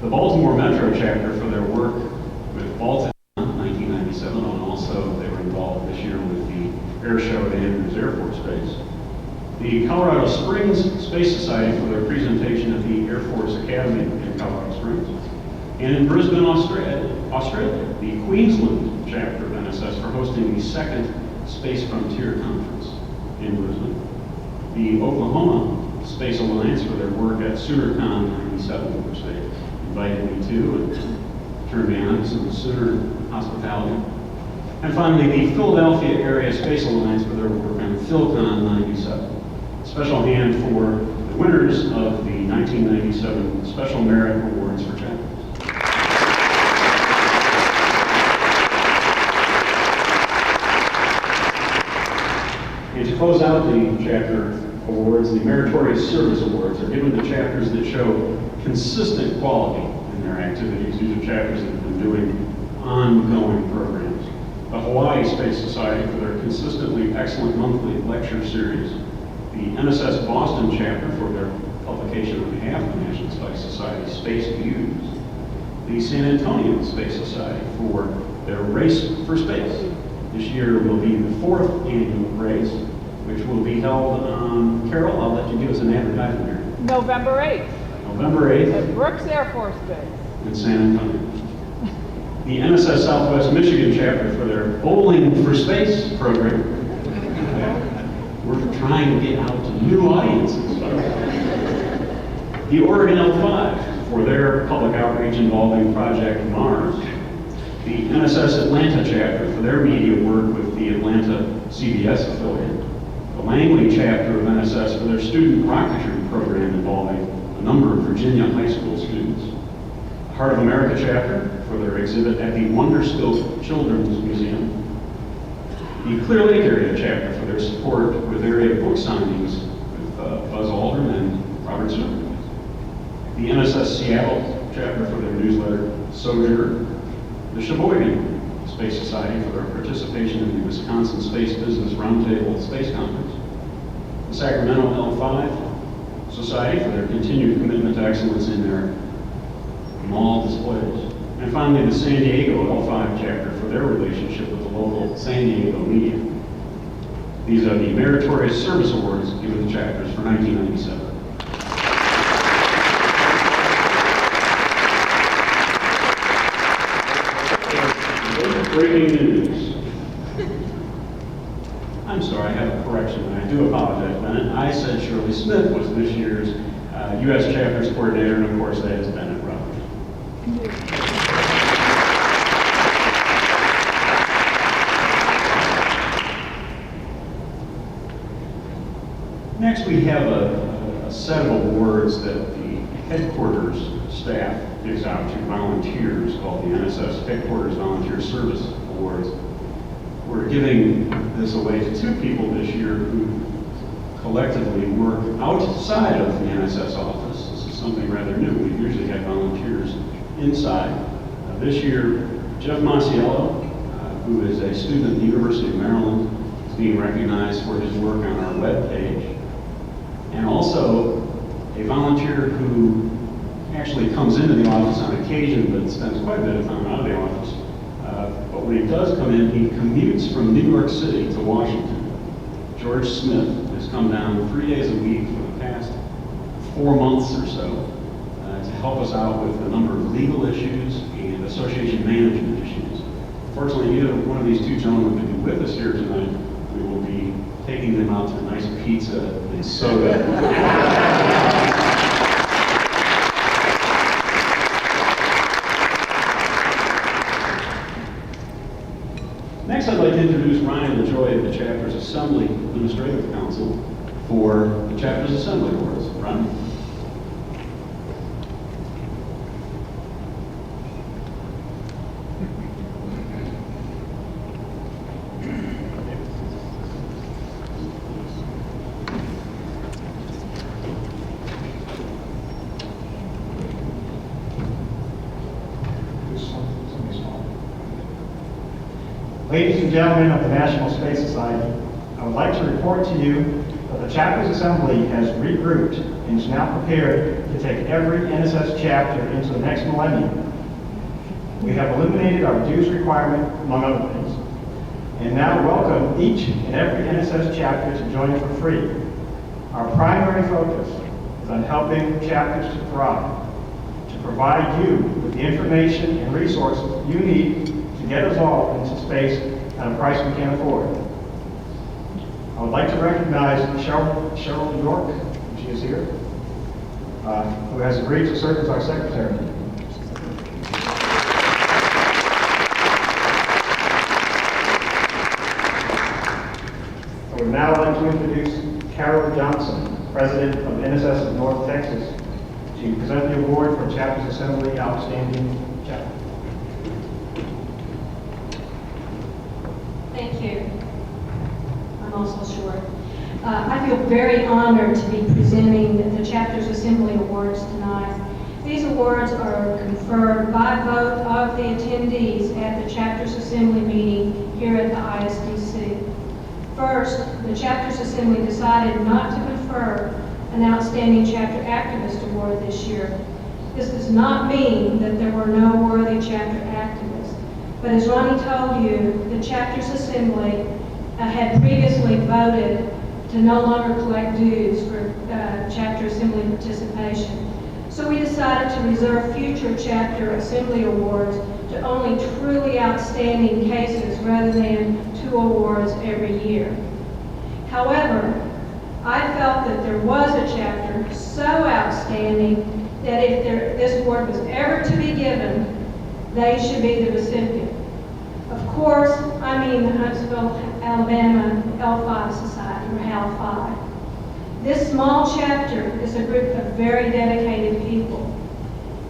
the Baltimore Metro chapter for their work with Waltz in 1997, and also they were involved this year with the air show at Andrews Air Force Base. The Colorado Springs Space Society for their presentation at the Air Force Academy in Colorado Springs. And in Brisbane, Australia, the Queensland chapter of NSS for hosting the 2nd Space Frontier Conference in Brisbane. The Oklahoma Space Alliance for their work at SoonerCon 97, which they invited me to and turned me on to some Sooner hospitality. And finally, the Philadelphia Area Space Alliance for their work on PhilCon 97. Special hand for the winners of the 1997 Special Merit Awards for chapters. And to close out the chapter awards, the Meritorious Service Awards are given to chapters that show consistent quality in their activities. These are chapters that have been doing ongoing programs. The Hawaii Space Society for their consistently excellent monthly lecture series. The NSS Boston chapter for their publication on behalf of the National Space Society, Space Views. The San Antonio Space Society for their Race for Space. This year will be the 4th annual race, which will be held on, Carol, I'll let you give us an advertisement here. November 8th. November 8th. At Brooks Air Force Base. In San Antonio. The NSS Southwest Michigan chapter for their Bowling for Space program. We're trying to get out to new audiences. The Oregon L5 for their public outreach involving Project Mars. The NSS Atlanta chapter for their media work with the Atlanta CBS affiliate. The Langley chapter of NSS for their student rocketry program involving a number of Virginia high school students. The Heart of America chapter for their exhibit at the Wonderscope Children's Museum. The Clear Lake area chapter for their support with area book signings with Buzz Aldrin and Robert Zimmerman. The NSS Seattle chapter for their newsletter Sojourner. The Sheboygan Space Society for their participation in the Wisconsin Space Business Roundtable Space Conference. The Sacramento L5 Society for their continued commitment to excellence in their mall displays. And finally, the San Diego L5 chapter for their relationship with the local San Diego media. These are the Meritorious Service Awards given to chapters for 1997. Breaking news. I'm sorry, I have a correction, and I do apologize, Bennett. I said Shirley Smith was this year's U.S. Chapters Coordinator, and of course that is Bennett Roberts. Next, we have a set of awards that the headquarters staff gives out to volunteers called the NSS Headquarters Volunteer Service Awards. We're giving this away to 2 people this year who collectively work outside of the NSS office. This is something rather new. We usually have volunteers inside. This year, Jeff Masiello, who is a student at the University of Maryland, is being recognized for his work on our webpage. And also a volunteer who actually comes into the office on occasion but spends quite a bit of time out of the office. But when he does come in, he commutes from New York City to Washington. George Smith has come down 3 days a week for the past 4 months or so to help us out with a number of legal issues and association management issues. Fortunately, either one of these 2 gentlemen could be with us here tonight. We will be taking them out to a nice pizza and soda. Next, I'd like to introduce Ronnie Lajoie of the Chapter's Assembly Administrative Council for the Chapter's Assembly Awards. Ronnie. Ladies and gentlemen of the National Space Society, I would like to report to you that the Chapter's Assembly has regrouped and is now prepared to take every NSS chapter into the next millennium. We have eliminated our dues requirement, among other things, and now welcome each and every NSS chapter to join for free. Our primary focus is on helping chapters to thrive, to provide you with the information and resources you need to get us all into space at a price we can afford. I would like to recognize Cheryl York, she is here, who has agreed to serve as our secretary. I would now like to introduce Carol Johnson, President of NSS of North Texas, to present the award for Chapter's Assembly Outstanding Chapter. Thank you. I'm also short. I feel very honored to be presenting the Chapter's Assembly Awards tonight. These awards are conferred by vote of the attendees at the Chapter's Assembly meeting here at the ISDC. First, the Chapter's Assembly decided not to confer an Outstanding Chapter Activist Award this year. This does not mean that there were no worthy chapter activists, but as Ronnie told you, the Chapter's Assembly had previously voted to no longer collect dues for Chapter Assembly participation. So we decided to reserve future Chapter Assembly Awards to only truly outstanding cases rather than 2 awards every year. However, I felt that there was a chapter so outstanding that if this award was ever to be given, they should be the recipient. Of course, I mean the Huntsville, Alabama L5 Society, or HAL5. This small chapter is a group of very dedicated people.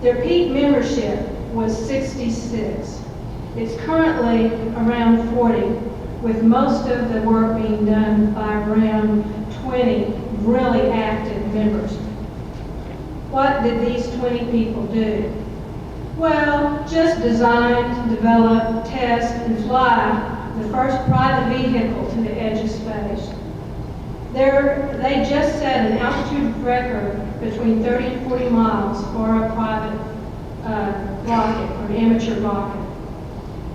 Their peak membership was 66. It's currently around 40, with most of the work being done by around 20 really active members. What did these 20 people do? Well, just design, develop, test, and fly the first private vehicle to the edge of space. They just set an altitude record between 30 and 40 miles for a private rocket, or an amateur rocket.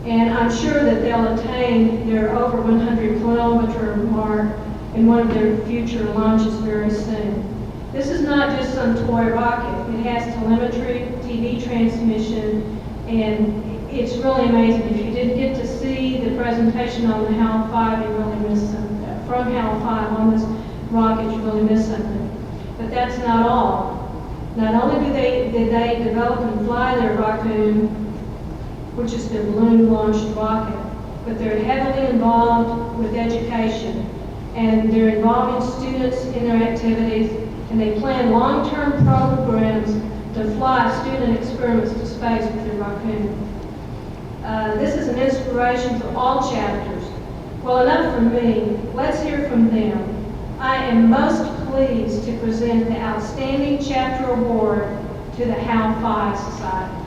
And I'm sure that they'll attain their over 100-kilometer mark in one of their future launches very soon. This is not just some toy rocket. It has telemetry, TV transmission, and it's really amazing. If you didn't get to see the presentation on the HAL5, you really missed something. From HAL5 on this rocket, you really missed something. But that's not all. Not only did they develop and fly their Raccoon, which is the balloon-launched rocket, but they're heavily involved with education, and they're involving students in their activities, and they plan long-term programs to fly student experiments to space within Raccoon. This is an inspiration for all chapters. Well, enough from me. Let's hear from them. I am most pleased to present the Outstanding Chapter Award to the HAL Phi Society.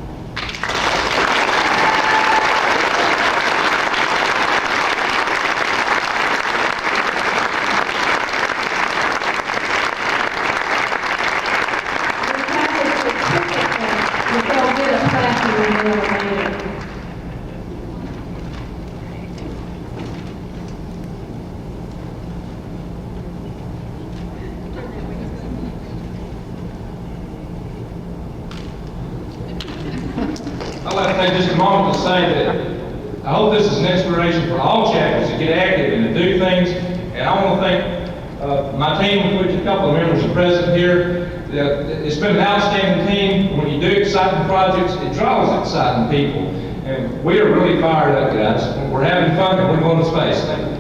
I'd like to take just a moment to say that I hope this is an inspiration for all chapters to get active and to do things. And I want to thank my team, which a couple of members are present here. It's been an outstanding team. When you do exciting projects, it draws exciting people. And we are really fired up, guys. We're having fun and we're going to space. Thank you.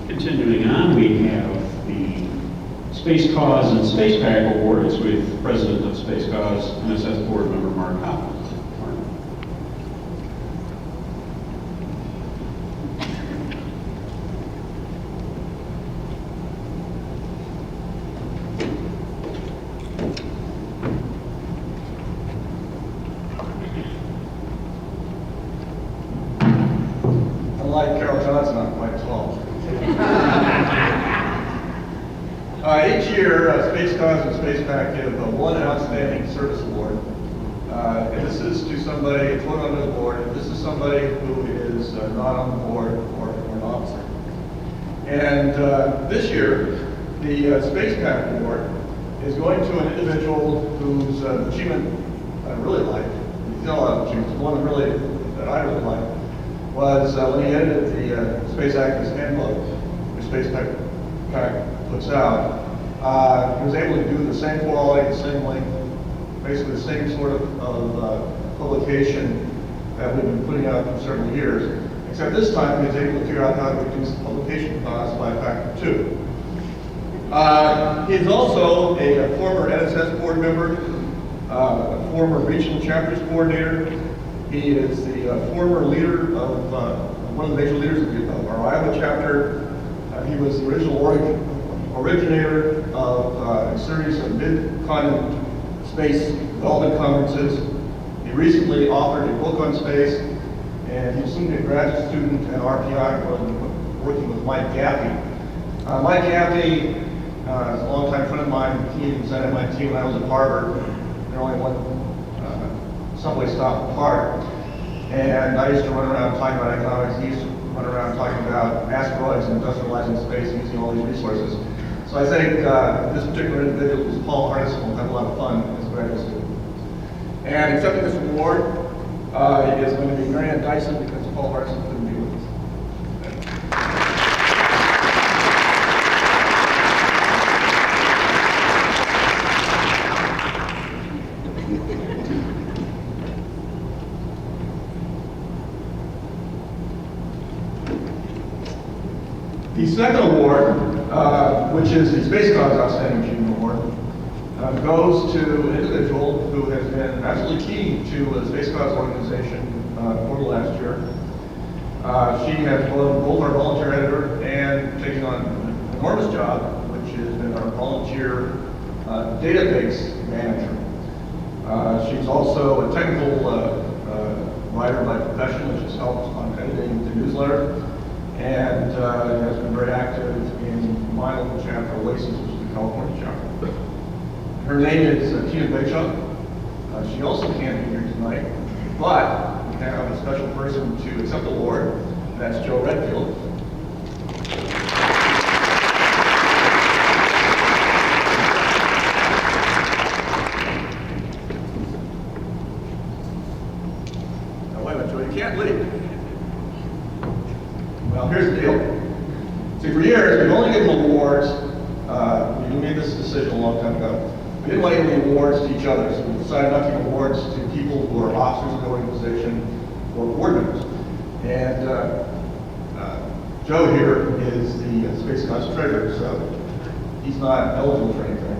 Continuing on, we have the Spacecause and Spacepac Awards with President of Spacecause, NSS Board Member Mark Hopkins. Unlike Carol Johnson, I'm quite tall. Each year, Spacecause and Spacepac give one outstanding service award. And this is to somebody, it's one under the board, and this is somebody who is not on the board or an officer. And this year, the Spacepac award is going to an individual whose achievement I really like. He's got a lot of achievements. One really that I really like was when he edited the Space Activist Handbook, which Spacepac puts out. He was able to do the same quality, the same length, basically the same sort of publication that we've been putting out for several years, except this time he was able to figure out how to reduce the publication costs by a factor of 2. He's also a former NSS board member, a former regional chapters coordinator. He is the former leader of one of the major leaders of our Iowa chapter. He was the original originator of a series of mid-continent space development conferences. He recently authored a book on space, and he's soon a graduate student at RPI, working with Mike Gaffey. Mike Gaffey is a longtime friend of mine. He was at MIT when I was at Harvard. They're only one subway stop apart. And I used to run around talking about economics. He used to run around talking about asteroids and industrializing space and using all these resources. So I think this particular individual, who's Paul Hardison, will have a lot of fun as a graduate student. And accepting this award is going to be Marianne Dyson, because Paul Hardison couldn't be with us. The second award, which is the Spacecause Outstanding Achievement Award, goes to an individual who has been absolutely key to the Spacecause organization for the last year. She has both our volunteer editor and taken on an enormous job, which has been our volunteer database manager. She's also a technical writer by profession, which has helped on editing the newsletter, and has been very active in my local chapter, Oasis, which is the California chapter. Her name is Tina Bishop. She also can't be here tonight, but we have a special person to accept the award, and that's Joe Redfield. Now wait a minute, Joe, you can't leave. Well, here's the deal. See, for years, we've only given awards. We made this decision a long time ago. we didn't want to give any awards to each other, so we decided not to give awards to people who are officers of the organization or board members. And Joe here is the Spacecause treasurer, so he's not eligible for anything.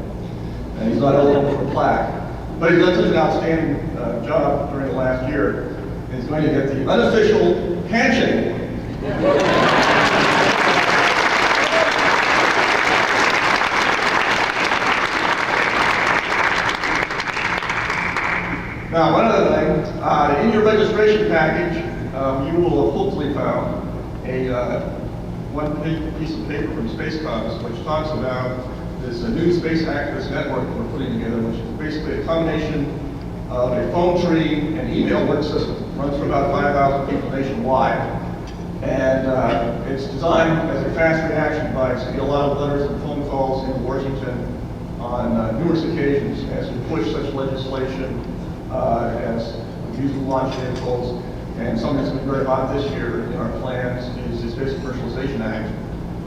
And he's not eligible for a plaque. But he's done such an outstanding job during the last year, and he's going to get the unofficial handshake. Now, one other thing, in your registration package, you will have hopefully found a one-page piece of paper from Spacecause, which talks about this new space activist network that we're putting together, which is basically a combination of a phone tree and email work system. It runs for about 5,000 people nationwide. And it's designed as a fast reaction device. We get a lot of letters and phone calls in Washington on numerous occasions as we push such legislation as using launch vehicles. And something that's been very hot this year in our plans is the Space Commercialization Act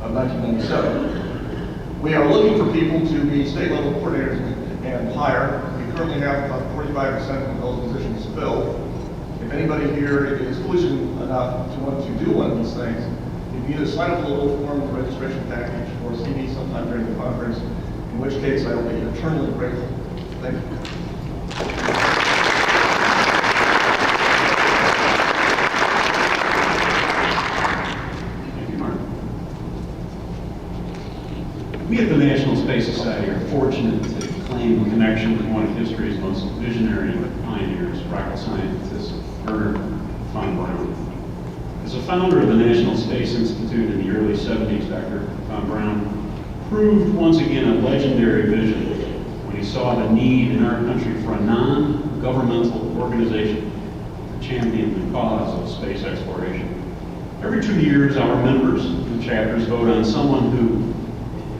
of 1997. We are looking for people to be state-level coordinators and hire. We currently have about 45% of those positions filled. If anybody here is foolish enough to want to do one of these things, you can either sign up a little form in the registration package or see me sometime during the conference, in which case I will be eternally grateful. Thank you. We at the National Space Society are fortunate to claim a connection with one of history's most visionary pioneers, rocket scientist Wernher von Braun. As a founder of the National Space Institute in the early 70s, Dr. von Braun proved once again a legendary vision when he saw the need in our country for a non-governmental organization to champion the cause of space exploration. Every 2 years, our members in the chapters vote on someone who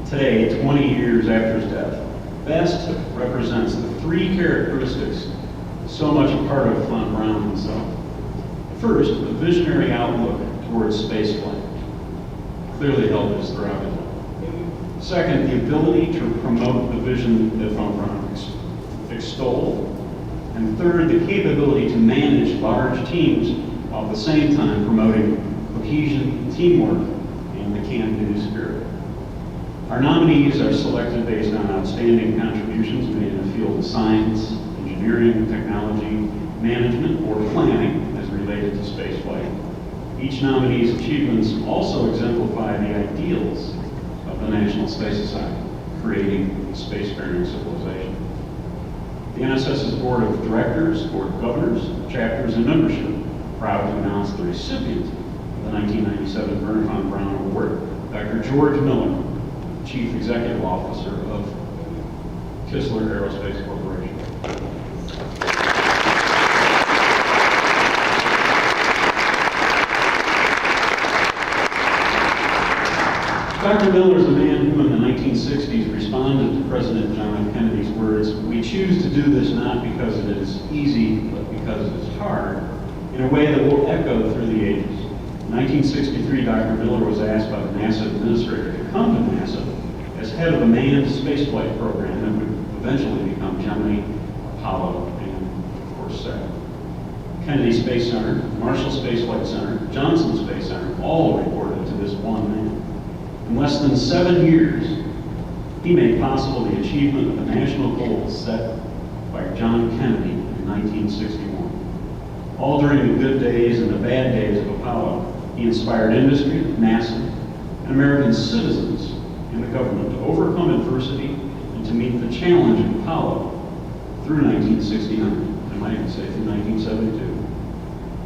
today, 20 years after his death, best represents the 3 characteristics so much a part of von Braun himself. First, a visionary outlook towards spaceflight, clearly held his throughout his life. Second, the ability to promote the vision that von Braun extolled. And third, the capability to manage large teams while at the same time promoting cohesion, teamwork, and the can-do spirit. Our nominees are selected based on outstanding contributions made in the field of science, engineering, technology, management, or planning as related to spaceflight. Each nominee's achievements also exemplify the ideals of the National Space Society, creating a spacefaring civilization. The NSS's Board of Directors, Board of Governors, chapters, and membership are proud to announce the recipient of the 1997 Wernher von Braun Award, Dr. George Miller, Chief Executive Officer of Kistler Aerospace Corporation. Dr. Miller is a man who in the 1960s responded to President John F. Kennedy's words, "We choose to do this not because it is easy, but because it is hard," in a way that will echo through the ages. In 1963, Dr. Miller was asked by the NASA administrator to come to NASA as head of a manned spaceflight program that would eventually become Gemini, Apollo, and of course SED. Kennedy Space Center, Marshall Space Flight Center, Johnson Space Center all reported to this one man. In less than 7 years, he made possible the achievement of the national goals set by John Kennedy in 1961. All during the good days and the bad days of Apollo, he inspired industry, NASA, and American citizens in the government to overcome adversity and to meet the challenge of Apollo through 1969, I might even say through 1972.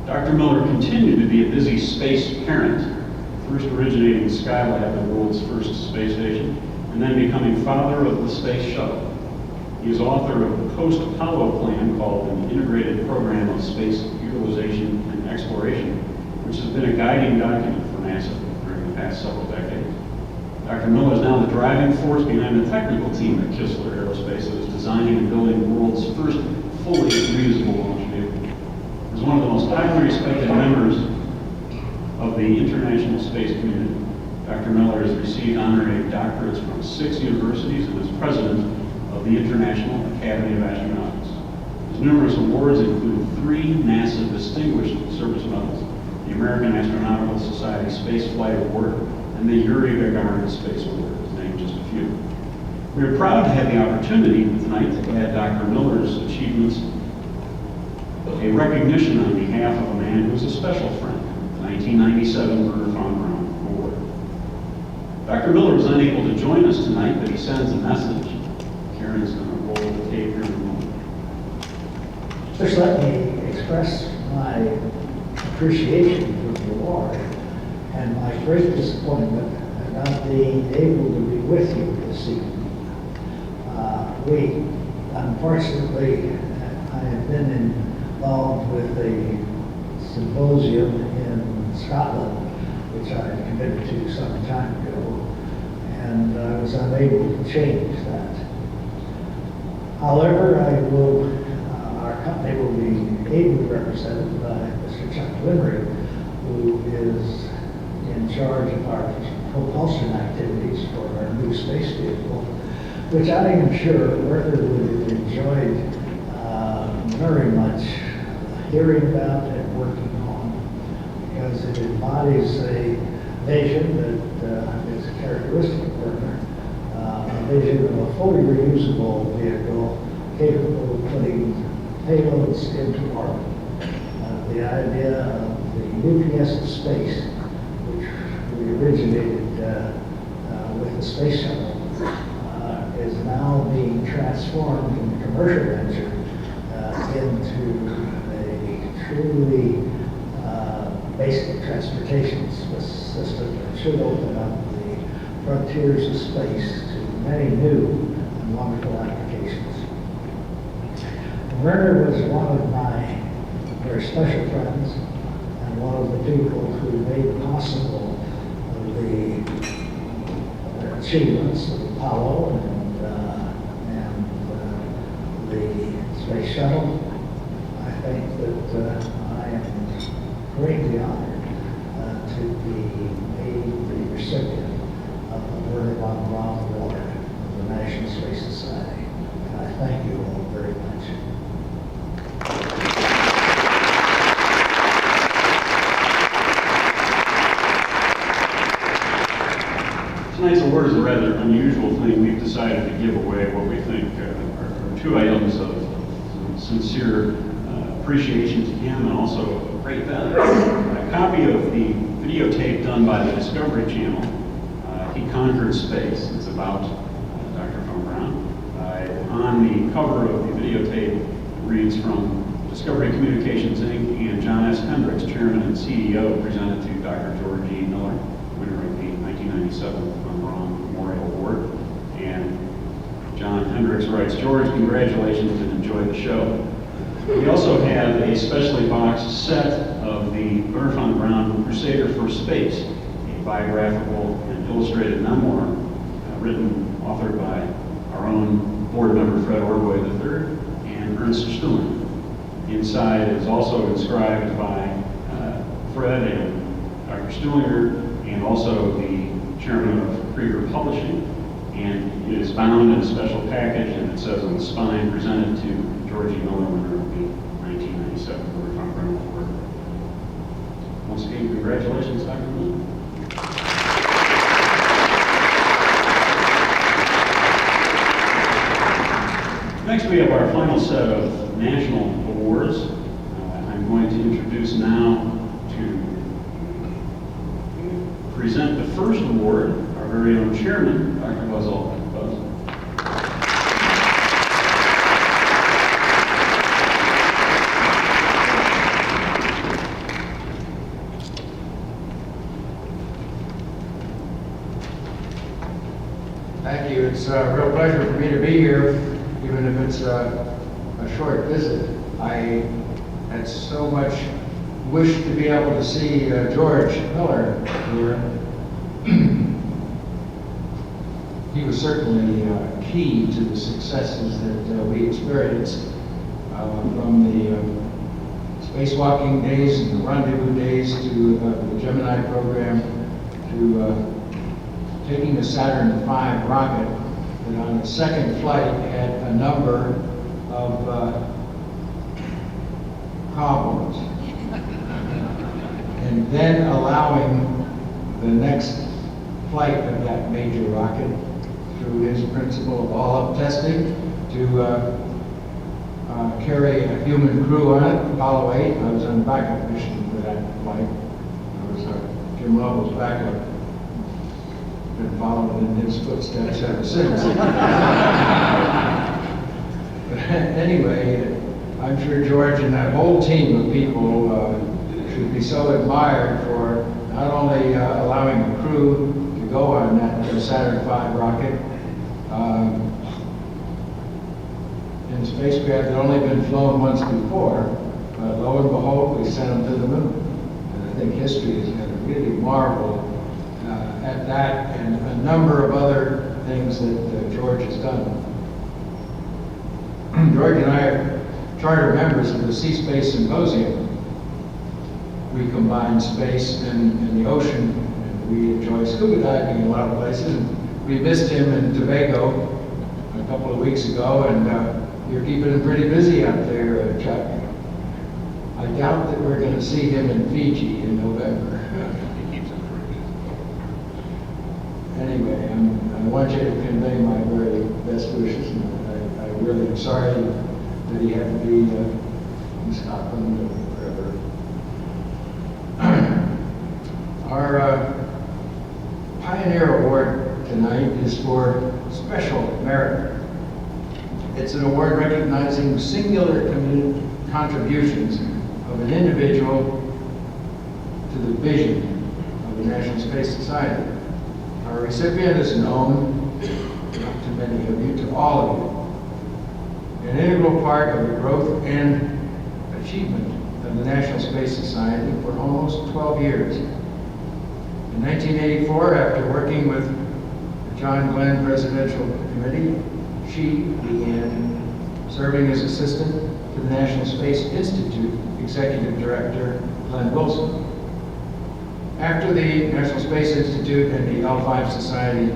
Dr. Miller continued to be a busy space parent, first originating Skylab, the world's first space station, and then becoming father of the Space Shuttle. He is author of the post-Apollo plan called an Integrated Program of Space Utilization and Exploration, which has been a guiding document for NASA during the past several decades. Dr. Miller is now the driving force behind the technical team at Kistler Aerospace that is designing and building the world's first fully reusable launch vehicle. As one of the most highly respected members of the international space community, Dr. Miller has received honorary doctorates from 6 universities and is president of the International Academy of Astronautics. His numerous awards include 3 NASA Distinguished Service Medals, the American Astronautical Society Space Flight Award, and the Yuri Gagarin Space Award, to name just a few. We are proud to have the opportunity tonight to add Dr. Miller's achievements, a recognition on behalf of a man who was a special friend, the 1997 Wernher von Braun Award. Dr. Miller was unable to join us tonight, but he sends a message. Karen's going to roll the tape here in a moment. First, let me express my appreciation for the award and my great disappointment not being able to be with you this evening. Unfortunately, I have been involved with a symposium in Scotland, which I committed to some time ago, and I was unable to change that. However, our company will be ably represented by Mr. Chuck Limerick, who is in charge of our propulsion activities for our new space vehicle, which I am sure Wernher would have enjoyed very much hearing about and working on, because it embodies a vision that is a characteristic of Wernher, a vision of a fully reusable vehicle capable of putting payloads into orbit. The idea of the UPS of space, which we originated with the space shuttle, is now being transformed from a commercial venture into a truly basic transportation system that should open up the frontiers of space to many new and wonderful applications. Wernher was one of my very special friends and one of the people who made possible the achievements of Apollo and the space shuttle. I think that I am greatly honored to be made the recipient of the Wernher von Braun Award of the National Space Society. And I thank you all very much. Tonight's award is a rather unusual thing. We've decided to give away what we think are 2 items of sincere appreciation to him and also great value. A copy of the videotape done by the Discovery Channel, He Conquered Space. It's about Dr. von Braun. On the cover of the videotape reads from Discovery Communications Inc. and John S. Hendricks, Chairman and CEO, presented to Dr. George E. Miller, winner of the 1997 von Braun Memorial Award. And John Hendricks writes, "George, congratulations and enjoy the show." We also have a specially boxed set of the Wernher von Braun Crusader for Space, a biographical and illustrated memoir authored by our own board member Fred Orboy III and Ernst Stuhlen. Inside is also inscribed by Fred and Dr. Stuhlinger and also the chairman of Krieger Publishing. And it is bound in a special package, and it says on the spine, presented to George E. Miller, winner of the 1997 Wernher von Braun Award. Once again, congratulations, Dr. Miller. Next, we have our final set of national awards. I'm going to introduce now to present the first award, our very own chairman, Dr. Buzz Aldrin. Buzz. Thank you. It's a real pleasure for me to be here, even if it's a short visit. I had so much wish to be able to see George Miller here. He was certainly key to the successes that we experienced from the spacewalking days and the rendezvous days to the Gemini program to taking the Saturn V rocket that on the second flight had a number of problems. And then allowing the next flight of that major rocket, through his principle of all-up testing, to carry a human crew on it, Apollo 8. I was on the backup mission for that flight. I was Jim Lovell's backup. Been following in his footsteps ever since. But anyway, I'm sure George and that whole team of people should be so admired for not only allowing the crew to go on that Saturn V rocket, in a spacecraft that had only been flown once before, but lo and behold, we sent them to the moon. And I think history is going to really marvel at that and a number of other things that George has done. George and I are charter members of the Sea-Space Symposium. We combine space and the ocean, and we enjoy scuba diving in a lot of places. And we missed him in Tobago a couple of weeks ago, and you're keeping him pretty busy out there, Chuck. I doubt that we're going to see him in Fiji in November. He keeps him pretty busy. Anyway, I want you to convey my very best wishes. And I really am sorry that he had to be in Scotland or wherever. Our Pioneer Award tonight is for special merit. It's an award recognizing singular contributions of an individual to the vision of the National Space Society. Our recipient is known, not to many of you, to all of you. An integral part of the growth and achievement of the National Space Society for almost 12 years. In 1984, after working with the John Glen Presidential Committee, she began serving as assistant to the National Space Institute Executive Director, Glenn Wilson. After the National Space Institute and the L5 Society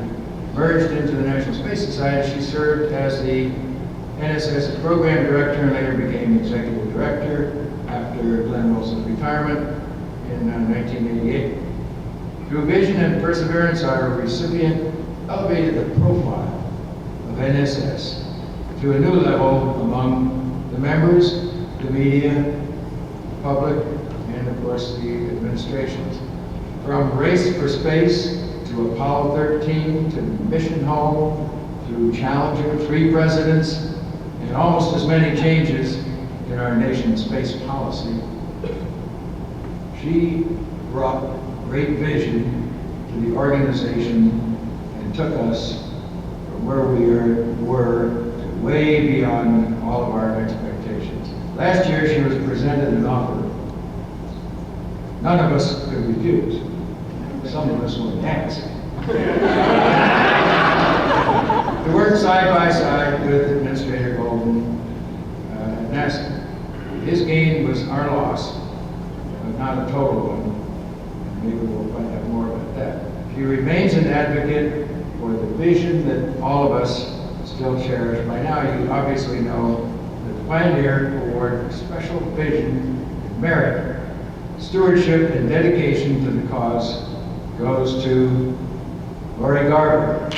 merged into the National Space Society, she served as the NSS Program Director and later became Executive Director after Glenn Wilson's retirement in 1988. Through vision and perseverance, our recipient elevated the profile of NSS to a new level among the members, the media, public, and of course the administrations. From Race for Space to Apollo 13 to Mission Home to Challenger, 3 presidents, and almost as many changes in our nation's space policy, she brought great vision to the organization and took us from where we were to way beyond all of our expectations. Last year, she was presented an offer none of us could refuse. Some of us would ask. To work side by side with Administrator Golden at NASA. His gain was our loss, but not a total one. Maybe we'll find out more about that. He remains an advocate for the vision that all of us still cherish. By now, you obviously know that the Pioneer Award for Special Vision and Merit, Stewardship, and Dedication to the cause goes to Lori Garver.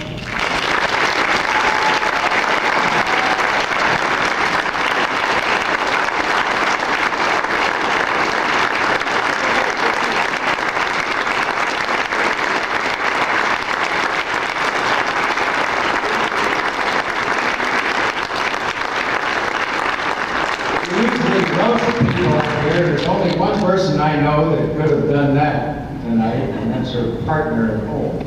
There's only one person I know that could have done that tonight, and that's her partner at home.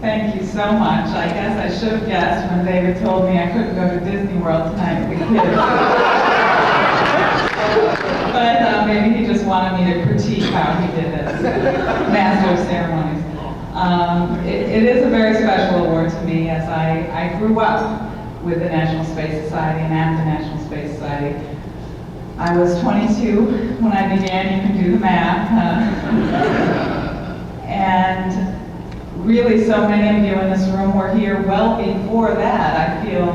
Thank you so much. I guess I should have guessed when David told me I couldn't go to Disney World tonight with the kids. But maybe he just wanted me to critique how he did it as Master of Ceremonies. It is a very special award to me as I grew up with the National Space Society and at the National Space Society. I was 22 when I began, you can do the math. And really so many of you in this room were here well before that. I feel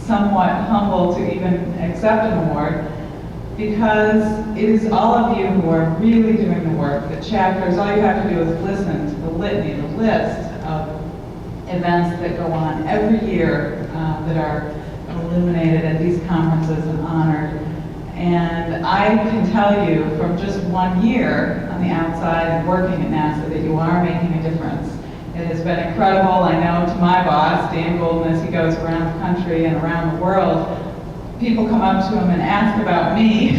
somewhat humbled to even accept an award, because it is all of you who are really doing the work. The chapters, all you have to do is listen to the litany, the list of events that go on every year that are illuminated at these conferences and honored. And I can tell you from just 1 year on the outside and working at NASA that you are making a difference. It has been incredible. I know to my boss, Dan Golden, as he goes around the country and around the world, people come up to him and ask about me,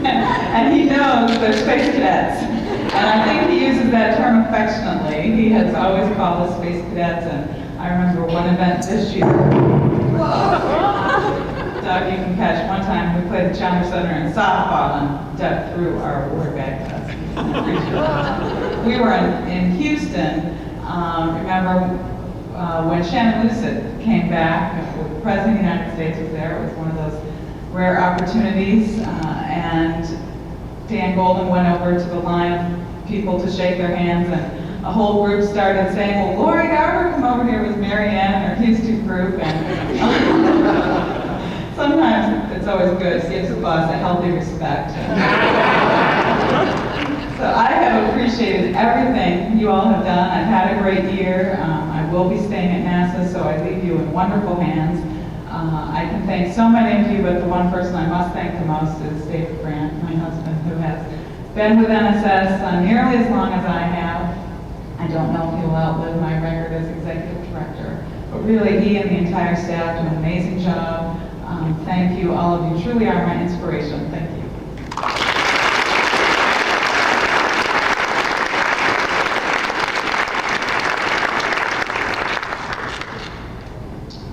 and he knows they're space cadets. And I think he uses that term affectionately. He has always called us space cadets, and I remember one event this year. Doug, you can catch. One time we played the Challenger Center in softball, and Doug threw our award back to us. We were in Houston. Remember when Shannon Lucid came back, the President of the United States was there. It was one of those rare opportunities. And Dan Golden went over to the line of people to shake their hands, and a whole group started saying, well, Lori Garver, come over here with Mary Ann and her Houston group. And sometimes it's always good. It gives the boss a healthy respect. So I have appreciated everything you all have done. I've had a great year. I will be staying at NASA, so I leave you in wonderful hands. I can thank so many of you, but the one person I must thank the most is David Brant, my husband, who has been with NSS nearly as long as I have. I don't know if he will outlive my record as executive director, but really he and the entire staff do an amazing job. Thank you, all of you. Truly are my inspiration. Thank you.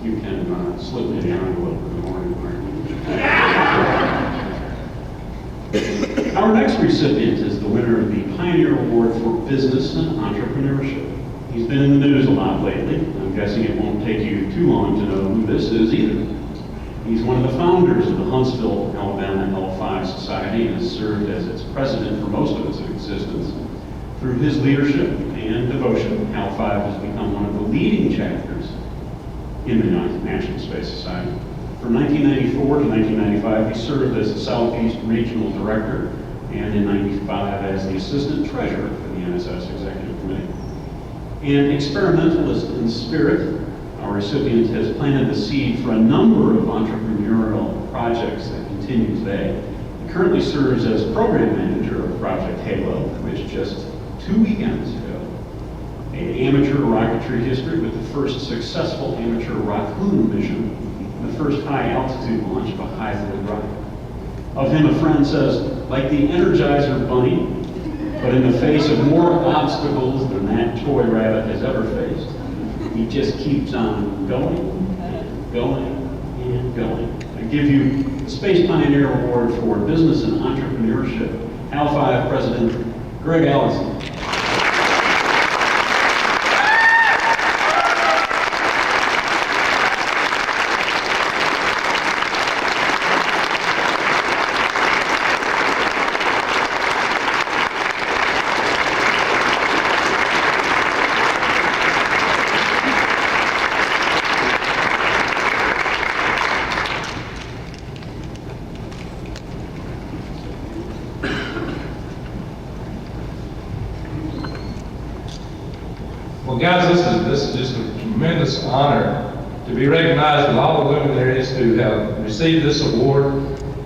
You can slip me the envelope in the morning, Martin. Our next recipient is the winner of the Pioneer Award for Business and Entrepreneurship. He's been in the news a lot lately. I'm guessing it won't take you too long to know who this is either. He's one of the founders of the Huntsville, Alabama L5 Society and has served as its president for most of its existence. Through his leadership and devotion, L5 has become one of the leading chapters in the National Space Society. From 1994 to 1995, he served as the Southeast Regional Director, and in 1995 as the Assistant Treasurer for the NSS Executive Committee. An experimentalist in spirit, our recipient has planted the seed for a number of entrepreneurial projects that continue today. He currently serves as Program Manager of Project Halo, which just 2 weekends ago made amateur rocketry history with the first successful amateur Raccoon mission and the first high-altitude launch of a high-fluid rocket. Of him, a friend says, like the Energizer Bunny, but in the face of more obstacles than that toy rabbit has ever faced, he just keeps on going, going, and going. I give you the Space Pioneer Award for Business and Entrepreneurship, L5 President Greg Allison. Well, guys, this is just a tremendous honor to be recognized with all the luminaries who have received this award.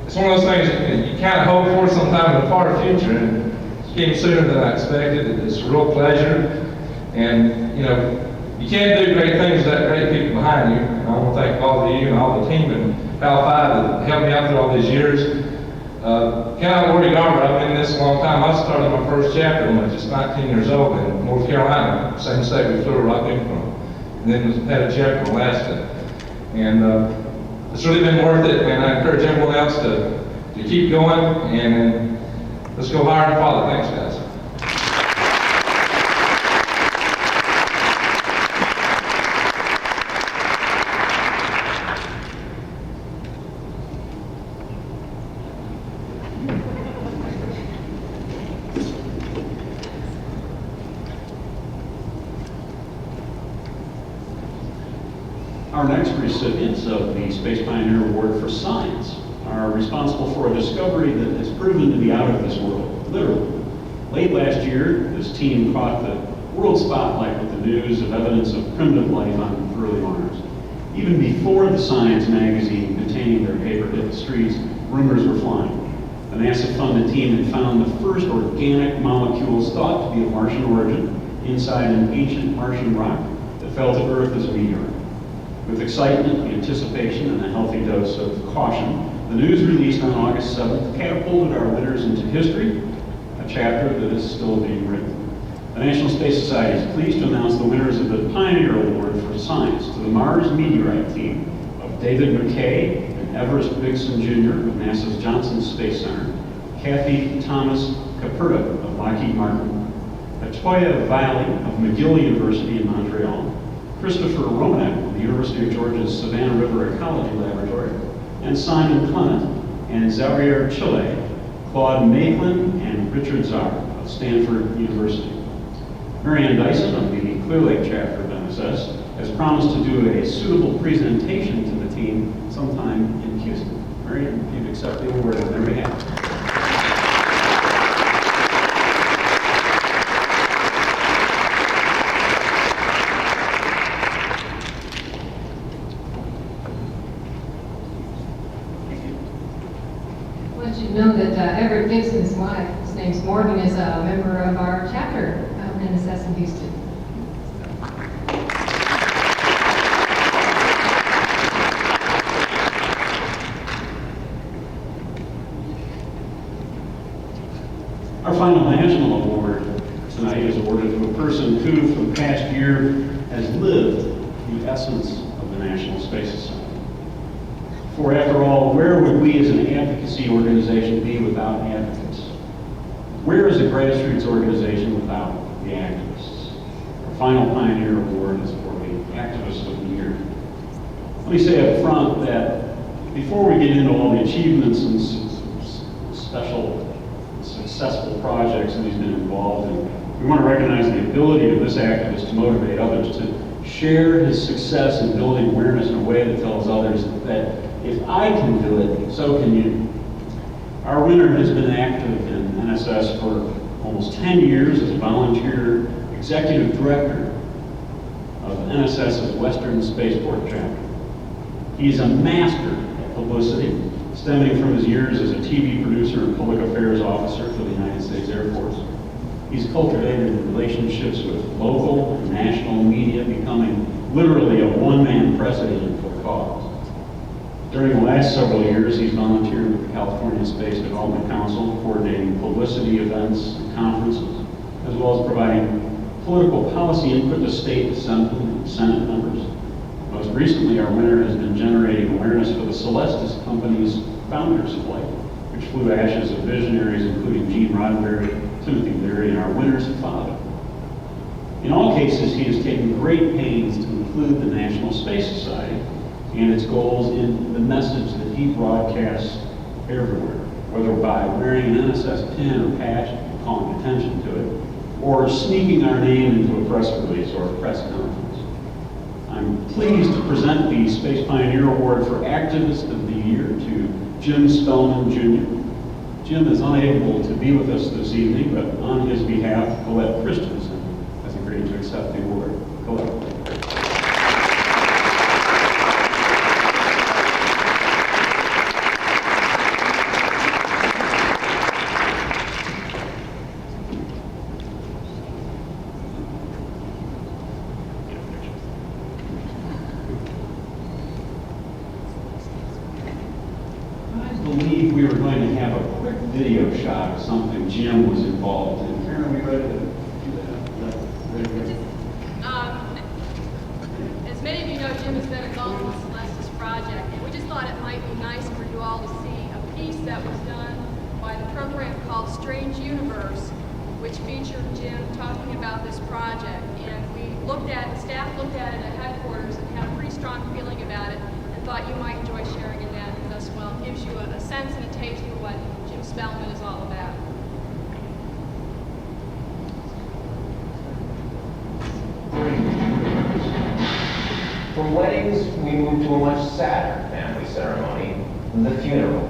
It's one of those things you kind of hope for sometime in the far future, and it came sooner than I expected. It's a real pleasure, and you know, you can't do great things without great people behind you. And I want to thank all of you and all the team in PAL 5 that helped me out through all these years. Lori Garver, I've been in this a long time. I started my first chapter when I was just 19 years old in North Carolina, same state we flew a rocket from. And then had a chapter in Alaska. And it's really been worth it, and I encourage everyone else to keep going, and let's go higher and farther. Thanks, guys. Our next recipients of the Space Pioneer Award for Science are responsible for a discovery that has proven to be out of this world, literally. Late last year, this team caught the world spotlight with the news of evidence of primitive life on early Mars. Even before the Science magazine containing their paper hit the streets, rumors were flying. The NASA-funded team had found the first organic molecules thought to be of Martian origin inside an ancient Martian rock that fell to Earth as a meteorite. With excitement, anticipation, and a healthy dose of caution, the news released on August 7th catapulted our winners into history, a chapter that is still being written. The National Space Society is pleased to announce the winners of the Pioneer Award for Science to the Mars Meteorite team of David McKay and Everest Bigson Jr. of NASA's Johnson Space Center, Kathy Thomas Caperta of Lockheed Martin, Latoya Valley of McGill University in Montreal, Christopher Romanek of the University of Georgia's Savannah River Ecology Laboratory, and Simon Clement and Zaire Chile, Claude Maitland, and Richard Czar of Stanford University. Marianne Dyson of the Clear Lake chapter of NSS has promised to do a suitable presentation to the team sometime in Houston. Marianne, if you'd accept the award on their behalf. Know that Everett Dixon's wife, his name's Morgan, is a member of our chapter of NSS in Houston. Our final national award tonight is awarded to a person who, for the past year, has lived the essence of the National Space Society. For after all, where would we as an advocacy organization be without advocates? Where is a grassroots organization without the activists? Our final Pioneer Award is for the Activist of the Year. Let me say up front that before we get into all the achievements and special successful projects that he's been involved in, we want to recognize the ability of this activist to motivate others to share his success in building awareness in a way that tells others that if I can do it, so can you. Our winner has been active in NSS for almost 10 years as a volunteer executive director of NSS's Western Spaceport chapter. He's a master at publicity, stemming from his years as a TV producer and public affairs officer for the United States Air Force. He's cultivated relationships with local and national media, becoming literally a one-man president for the cause. During the last several years, he's volunteered with the California Space Development Council, coordinating publicity events and conferences, as well as providing political policy input to state assembly and Senate members. Most recently, our winner has been generating awareness for the S.E.D.S company's Founders Flight, which flew ashes of visionaries including Gene Roddenberry, Timothy Leary, and our winner's father. In all cases, he has taken great pains to include the National Space Society and its goals in the message that he broadcasts everywhere, whether by wearing an NSS pin or patch and calling attention to it, or sneaking our name into a press release or a press conference. I'm pleased to present the Space Pioneer Award for Activist of the Year to Jim Spellman, Jr. Jim is unable to be with us this evening, but on his behalf, Colette Christensen has agreed to accept the award. Colette. We were going to have a quick video shot of something Jim was involved in. Karen, are we ready to do that? As many of you know, Jim has been involved in the S.E.D.S project, and we just thought it might be nice for you all to see a piece that was done by the program called Strange Universe, which featured Jim talking about this project. And the staff looked at it at headquarters and had a pretty strong feeling about it, and thought you might enjoy sharing in that with us. Well, it gives you a sense and a taste for what Jim Spellman is all about. From weddings, we moved to a much sadder family ceremony, the funeral.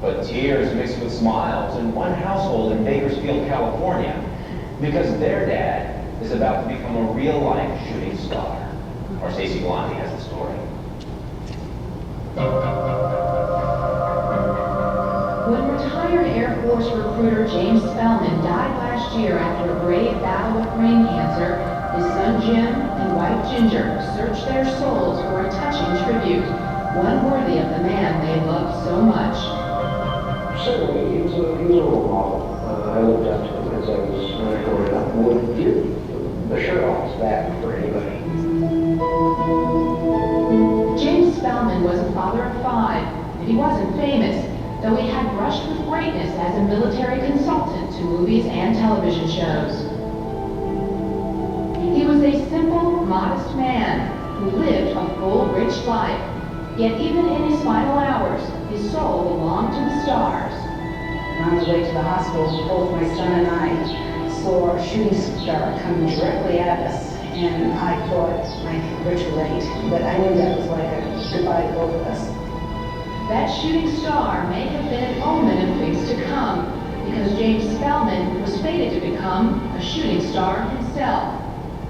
But tears mixed with smiles in one household in Bakersfield, California, because their dad is about to become a real-life shooting star. Our Stacey Blondie has the story. When retired Air Force recruiter James Spellman died last year after a brave battle with brain cancer, his son Jim and wife Ginger searched their souls for a touching tribute, one worthy of the man they loved so much. Certainly, he was a role model. I looked up to him as I was growing up. Would give the shirt off his back for anybody. James Spellman was a father of 5, and he wasn't famous, though he had brushed with greatness as a military consultant to movies and television shows. He was a simple, modest man who lived a full, rich life. Yet even in his final hours, his soul belonged to the stars. On the way to the hospital, both my son and I saw a shooting star come directly at us. And I thought, we're too late. But I knew that was like a goodbye to both of us. That shooting star may have been an omen of things to come, because James Spellman was fated to become a shooting star himself.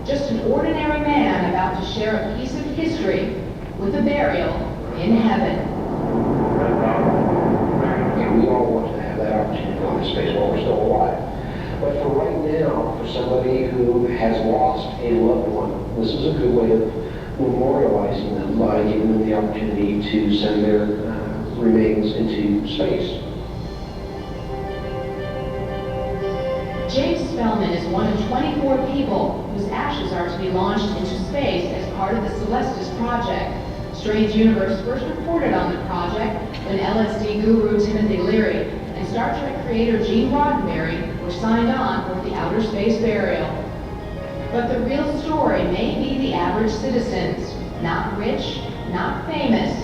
Just an ordinary man about to share a piece of history with a burial in heaven. And we all want to have that opportunity on this space while we're still alive. But for right now, for somebody who has lost a loved one, this is a good way of memorializing them by giving them the opportunity to send their remains into space. James Spellman is one of 24 people whose ashes are to be launched into space as part of the S.E.D.S project. Strange Universe first reported on the project when LSD guru Timothy Leary and Star Trek creator Gene Roddenberry were signed on for the outer space burial. But the real story may be the average citizens, not rich, not famous,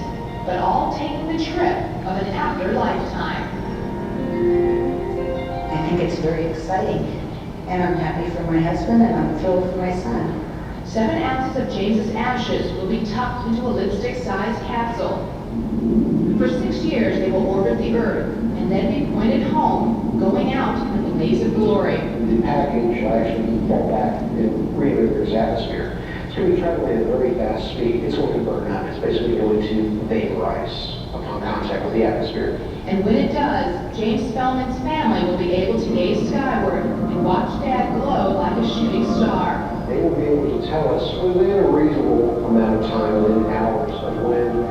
but all taking the trip of an after lifetime. I think it's very exciting. And I'm happy for my husband and I'm thrilled for my son. 7 ounces of James's ashes will be tucked into a lipstick-sized capsule. For 6 years, they will orbit the Earth and then be pointed home, going out in the blaze of glory. The package will actually fall back and re-enter Earth's atmosphere. It's going to be traveling at a very fast speed. It's going to burn up. It's basically going to vaporize upon contact with the atmosphere. And when it does, James Spellman's family will be able to gaze skyward and watch Dad glow like a shooting star. They will be able to tell us within a reasonable amount of time, within hours, of when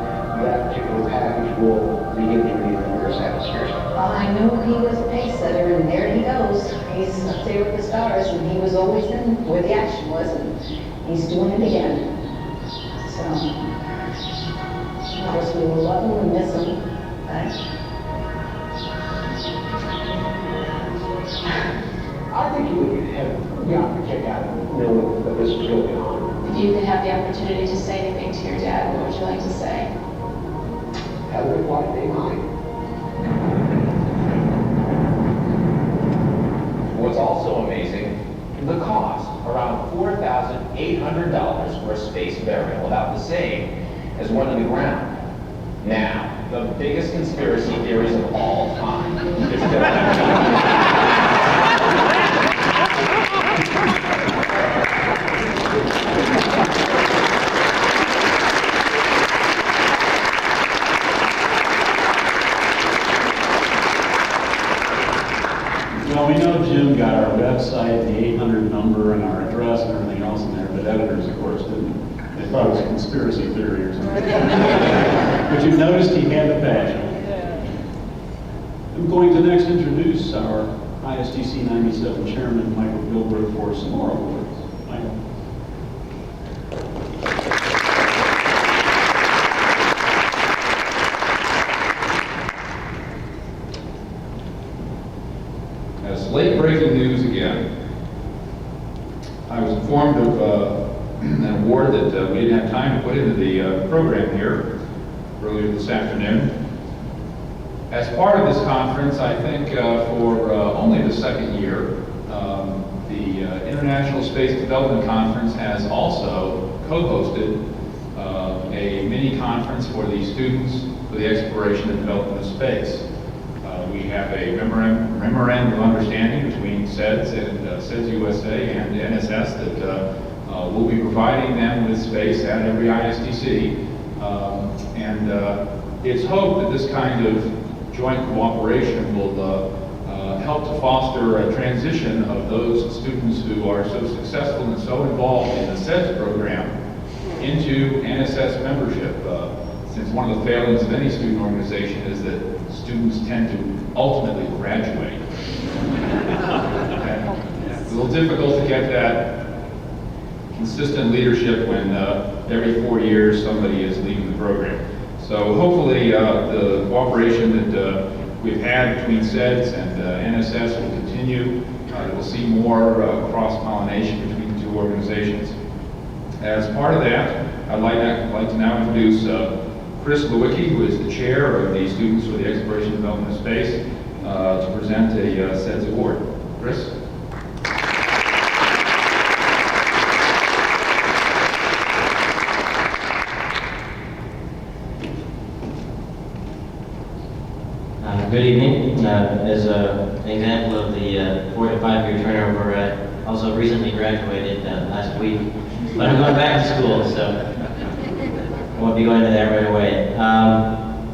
that particular package will begin to re-enter Earth's atmosphere. Well, I know he was a pace setter, and there he goes. He's up there with the stars, and he was always in where the action was, and he's doing it again. So, of course, we will love him and miss him. I think you would have gotten a kick out of it, knowing that this was going on. If you could have the opportunity to say anything to your dad, what would you like to say? Have a good life, name mine. What's also amazing, the cost, around $4,800 for a space burial, about the same as one in the ground. Now, the biggest conspiracy theories of all time. Well, we know Jim got our website, the 800 number, and our address and everything else in there, but editors, of course, didn't. They thought it was a conspiracy theory or something. But you noticed he had the passion. I'm going to next introduce our ISDC 97 Chairman, Michael Gilbrook, for some more awards. Michael. That's late breaking news again. I was informed of an award that we didn't have time to put into the program here earlier this afternoon. As part of this conference, I think for only the second year, the International Space Development Conference has also co-hosted a mini conference for the students for the exploration and development of space. We have a memorandum of understanding between S.E.D.S and S.E.D.S USA and NSS that we'll be providing them with space at every ISDC. It's hoped that this kind of joint cooperation will help to foster a transition of those students who are so successful and so involved in the S.E.D.S program into NSS membership. Since one of the failings of any student organization is that students tend to ultimately graduate. It's a little difficult to get that consistent leadership when every 4 years somebody is leaving the program. So hopefully the cooperation that we've had between S.E.D.S and NSS will continue. We'll see more cross-pollination between the two organizations. As part of that, I'd like to now introduce Chris Lewicky, who is the chair of the Students for the Exploration and Development of Space, to present a S.E.D.S award. Chris? Good evening. As an example of the 4 to 5 year turnover, I also recently graduated last week, but I'm going back to school, so I won't be going to that right away.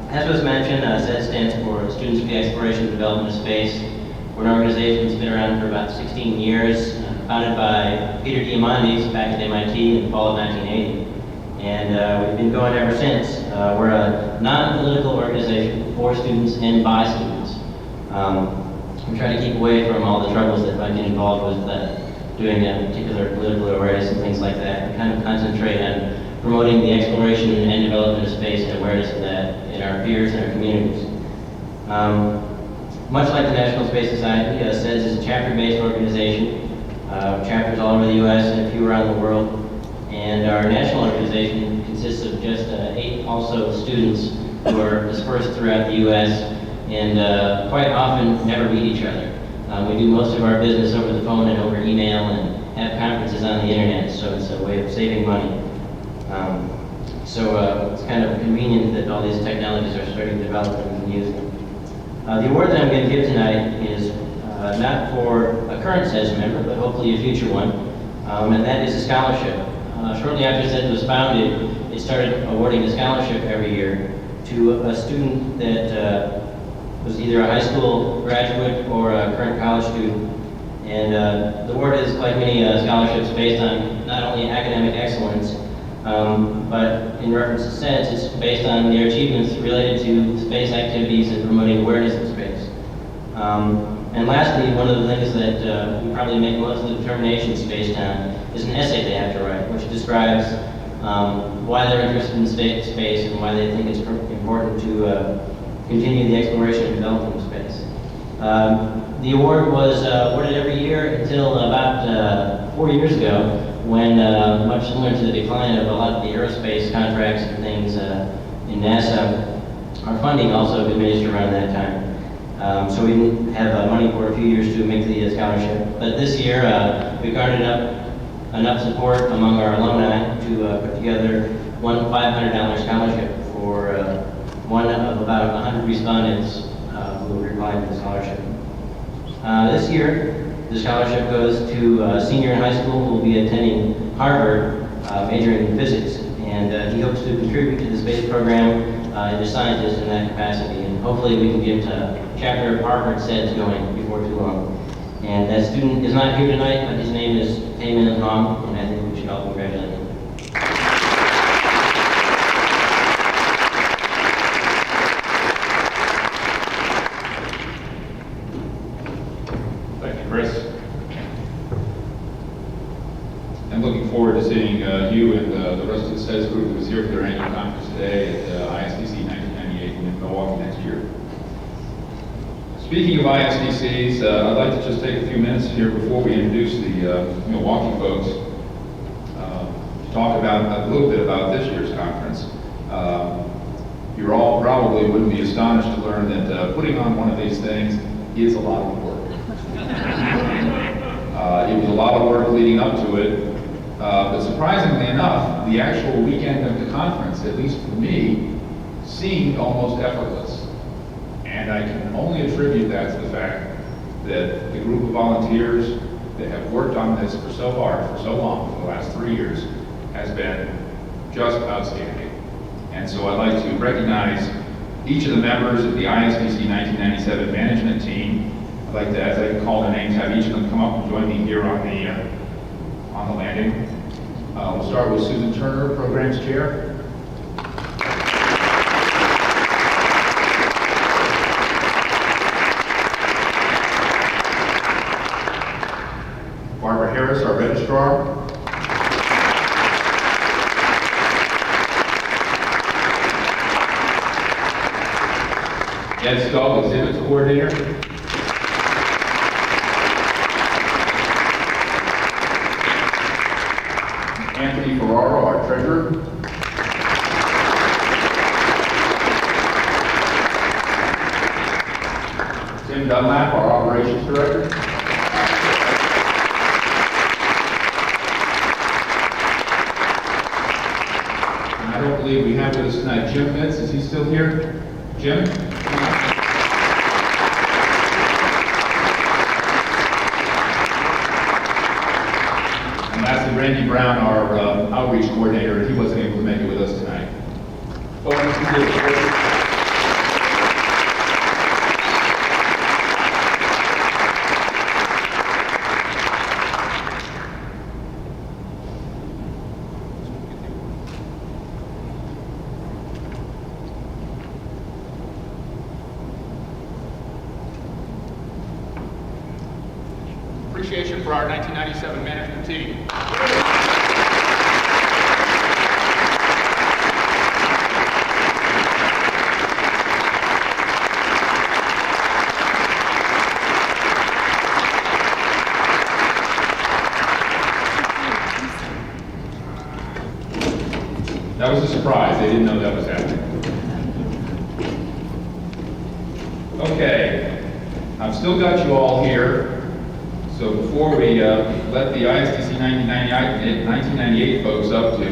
As was mentioned, S.E.D.S stands for Students for the Exploration and Development of Space. We're an organization that's been around for about 16 years, founded by Peter Diamandis back at MIT in the fall of 1980. And we've been going ever since. We're a non-political organization for students and by students. We try to keep away from all the troubles that might be involved with doing a particular political awareness and things like that. We kind of concentrate on promoting the exploration and development of space and awareness of that in our peers and our communities. Much like the National Space Society, S.E.D.S is a chapter-based organization. Chapters all over the U.S. and a few around the world. And our national organization consists of just 8 also students who are dispersed throughout the U.S. and quite often never meet each other. We do most of our business over the phone and over email and have conferences on the internet, so it's a way of saving money. It's kind of convenient that all these technologies are starting to develop and we can use them. The award that I'm going to give tonight is not for a current S.E.D.S member, but hopefully a future one, and that is a scholarship. Shortly after S.E.D.S was founded, it started awarding a scholarship every year to a student that was either a high school graduate or a current college student. And the award is, like many scholarships, based on not only academic excellence, but in reference to S.E.D.S, it's based on their achievements related to space activities and promoting awareness of space. And lastly, one of the things that we probably make most of the determinations based on is an essay they have to write, which describes why they're interested in space and why they think it's important to continue the exploration and development of space. The award was awarded every year until about 4 years ago, when much similar to the decline of a lot of the aerospace contracts and things in NASA, our funding also diminished around that time. So we didn't have money for a few years to make the scholarship. But this year, we garnered enough support among our alumni to put together one $500 scholarship for one of about 100 respondents who replied to the scholarship. This year, the scholarship goes to a senior in high school who will be attending Harvard, majoring in physics. And he hopes to contribute to the space program as a scientist in that capacity. And hopefully we can get a chapter of Harvard S.E.D.S going before too long. And that student is not here tonight, but his name is Taemin Hong, and I think we should all congratulate him. Thank you, Chris. I'm looking forward to seeing you and the rest of the S.E.D.S group who is here for their annual conference today at ISDC 1998 in Milwaukee next year. Speaking of ISDCs, I'd like to just take a few minutes here before we introduce the Milwaukee folks to talk about a little bit about this year's conference. You all probably wouldn't be astonished to learn that putting on one of these things is a lot of work. It was a lot of work leading up to it, But surprisingly enough, the actual weekend of the conference, at least for me, seemed almost effortless. And I can only attribute that to the fact that the group of volunteers that have worked on this for so hard, for so long, for the last 3 years, has been just outstanding. And so I'd like to recognize each of the members of the ISDC 1997 management team. I'd like to, as I call their names, have each of them come up and join me here on the landing. We'll start with Susan Turner, Programs Chair. Barbara Harris, our Registrar. Ed Stahl, Exhibits Coordinator. Anthony Ferraro, our Treasurer. Tim Dunlap, our Operations Director. And I don't believe we have with us tonight Jim Mitz. Is he still here? Jim? Randy Brown, our outreach coordinator, and he wasn't able to make it with us tonight. Appreciation for our 1997 management team. That was a surprise. They didn't know that was happening. Okay, I've still got you all here. So before we let the ISDC 1998 folks up to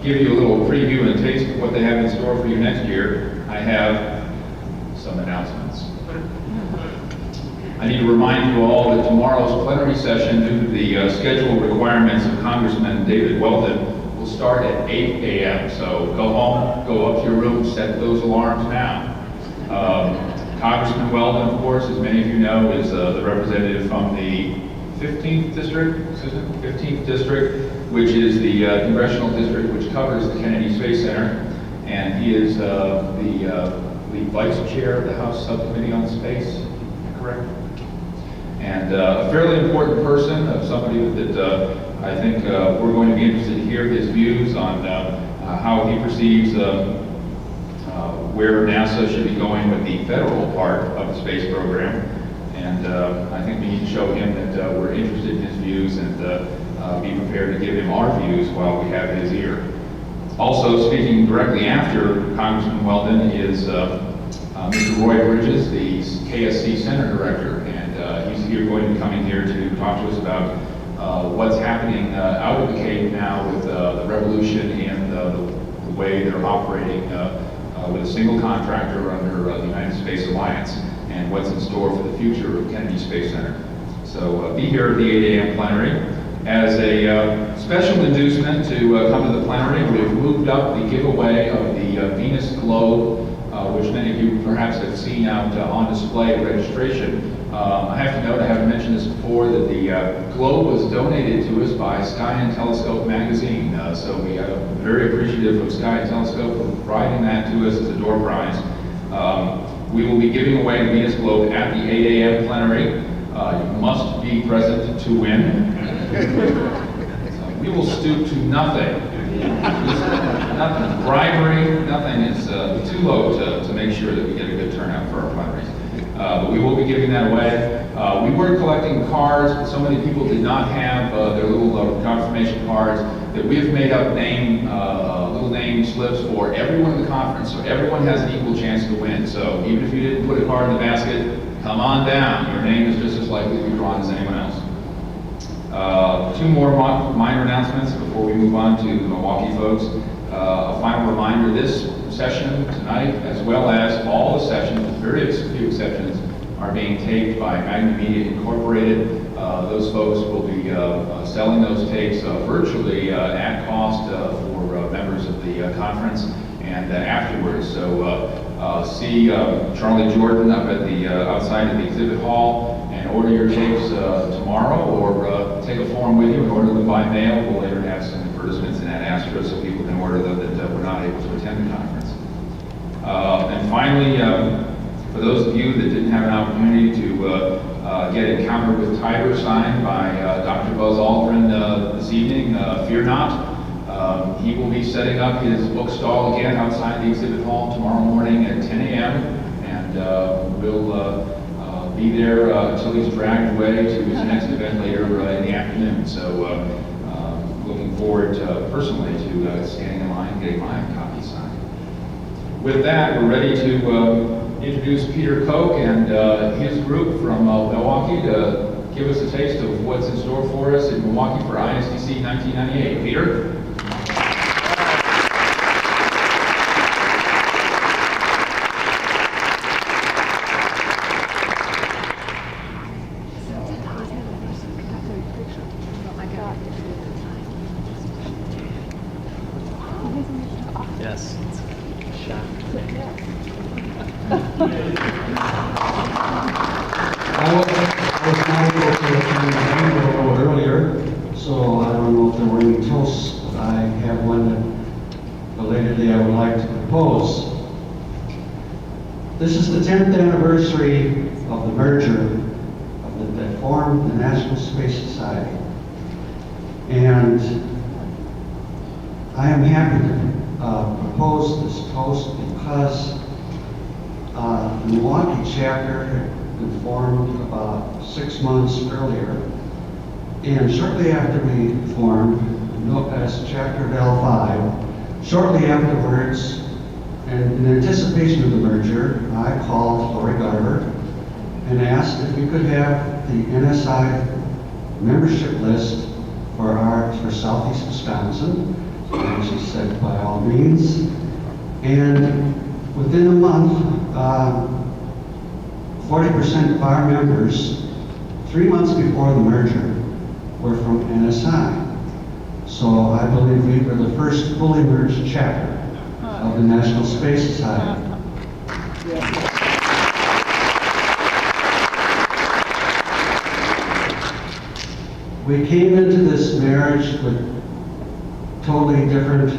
give you a little preview and taste of what they have in store for you next year, I have some announcements. I need to remind you all that tomorrow's plenary session, due to the schedule requirements of Congressman David Weldon, will start at 8 a.m. So go home, go up to your room, set those alarms now. Congressman Weldon, of course, as many of you know, is the representative from the 15th district, 15th district, which is the congressional district which covers the Kennedy Space Center, and he is the vice chair of the House Subcommittee on Space, correct? And a fairly important person, somebody that I think we're going to be interested to hear his views on how he perceives where NASA should be going with the federal part of the space program. And I think we need to show him that we're interested in his views and be prepared to give him our views while we have his ear. Also speaking directly after Congressman Weldon is Mr. Roy Bridges, the KSC Center Director, and he's here going to be coming here to talk to us about what's happening out of the Cape now with the revolution and the way they're operating with a single contractor under the United Space Alliance, and what's in store for the future of Kennedy Space Center. So be here at the 8 a.m. plenary. As a special inducement to come to the plenary, we've moved up the giveaway of the Venus globe, which many of you perhaps have seen out on display at registration. I have to note, I haven't mentioned this before, that the globe was donated to us by Sky and Telescope magazine. So we are very appreciative of Sky and Telescope for providing that to us as a door prize. We will be giving away the Venus globe at the 8 a.m. plenary. You must be present to win. So we will stoop to nothing. Nothing, bribery, nothing is too low to make sure that we get a good turnout for our plenaries. But we will be giving that away. We were collecting cards, but so many people did not have their little confirmation cards that we have made up little name slips for everyone in the conference, so everyone has an equal chance to win. So even if you didn't put a card in the basket, come on down. Your name is just as likely to be drawn as anyone else. Two more minor announcements before we move on to the Milwaukee folks. A final reminder, this session tonight, as well as all the sessions, with very few exceptions, are being taped by Magna Media Incorporated. Those folks will be selling those tapes virtually at cost for members of the conference and afterwards. So see Charlie Jordan up at the outside of the exhibit hall and order your tapes tomorrow, or take a form with you and order them by mail. We'll later have some advertisements in that Astro so people can order them that were not able to attend the conference. And finally, for those of you that didn't have an opportunity to get Encounter with Tiger signed by Dr. Buzz Aldrin this evening, fear not. He will be setting up his book stall again outside the exhibit hall tomorrow morning at 10 a.m. and will be there until he's dragged away to his next event later in the afternoon. So looking forward personally to standing in line and getting my copy signed. With that, we're ready to introduce Peter Kokh and his group from Milwaukee to give us a taste of what's in store for us in Milwaukee for ISDC 1998. Peter? Yes. I was not able to attend the meeting a little earlier, so I don't know if there were any toasts, but I have one that belatedly I would like to propose. This is the 10th anniversary of the merger that formed the National Space Society. And I am happy to propose this toast because the Milwaukee chapter had been formed about 6 months earlier. And shortly after we formed, as chapter of L5, shortly afterwards, and in anticipation of the merger, I called Lori Garver and asked if we could have the NSI membership list for Southeast Wisconsin. And she said, by all means. And within a month, 40% of our members, 3 months before the merger, were from NSI. So I believe we were the first fully merged chapter of the National Space Society. We came into this marriage with totally different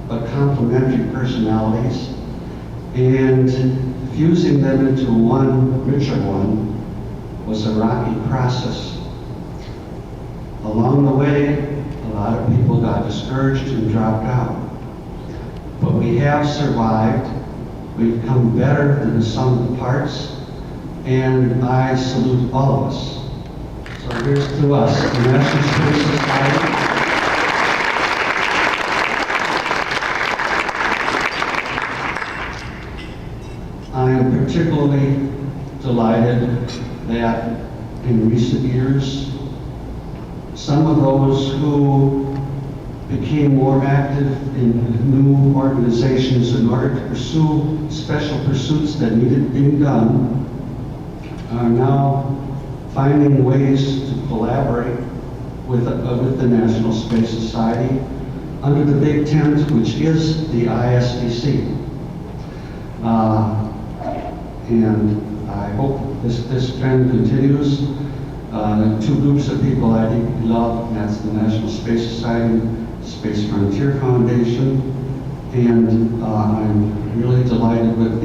but complementary personalities, and fusing them into one richer one was a rocky process. Along the way, a lot of people got discouraged and dropped out. But we have survived. We've come better than the sum of the parts, and I salute all of us. So here's to us, the National Space Society. I am particularly delighted that in recent years, some of those who became more active in new organizations in order to pursue special pursuits that needed being done are now finding ways to collaborate with the National Space Society under the big tent, which is the ISDC. And I hope this trend continues. Two groups of people I deeply love, and that's the National Space Society, Space Frontier Foundation, and I'm really delighted with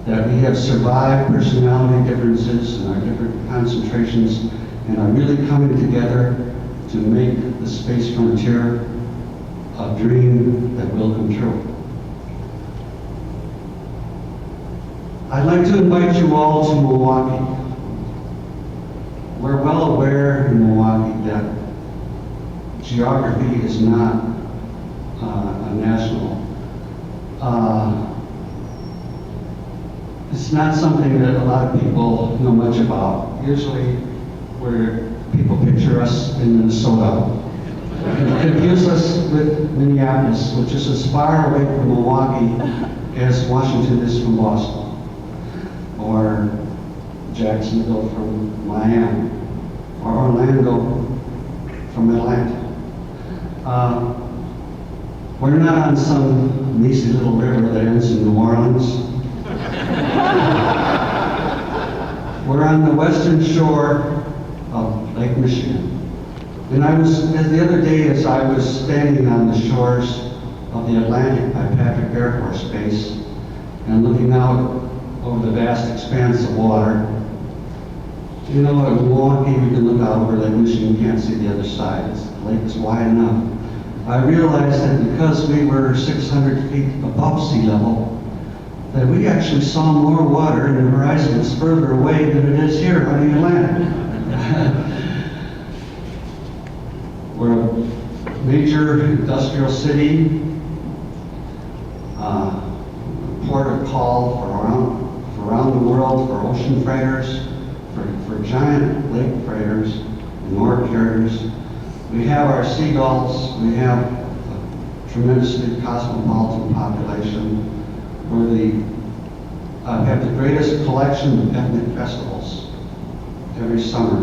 that we have survived personality differences and our different concentrations, and are really coming together to make the Space Frontier a dream that will come true. I'd like to invite you all to Milwaukee. We're well aware in Milwaukee that geography is not a national. It's not something that a lot of people know much about. Usually where people picture us in Minnesota. Confuse us with Minneapolis, which is as far away from Milwaukee as Washington is from Boston, or Jacksonville from Miami, or Orlando from Atlanta. We're not on some measly little river that ends in New Orleans. We're on the western shore of Lake Michigan. And the other day, as I was standing on the shores of the Atlantic by Patrick Air Force Base and looking out over the vast expanse of water, you know, in Milwaukee, we can look out over Lake Michigan, you can't see the other side. The lake is wide enough. I realized that because we were 600 feet above sea level, that we actually saw more water and the horizon is further away than it is here on the Atlantic. We're a major industrial city, port of call for around the world for ocean freighters, for giant lake freighters and ore carriers. We have our seagulls, we have a tremendously cosmopolitan population. Have the greatest collection of ethnic festivals every summer.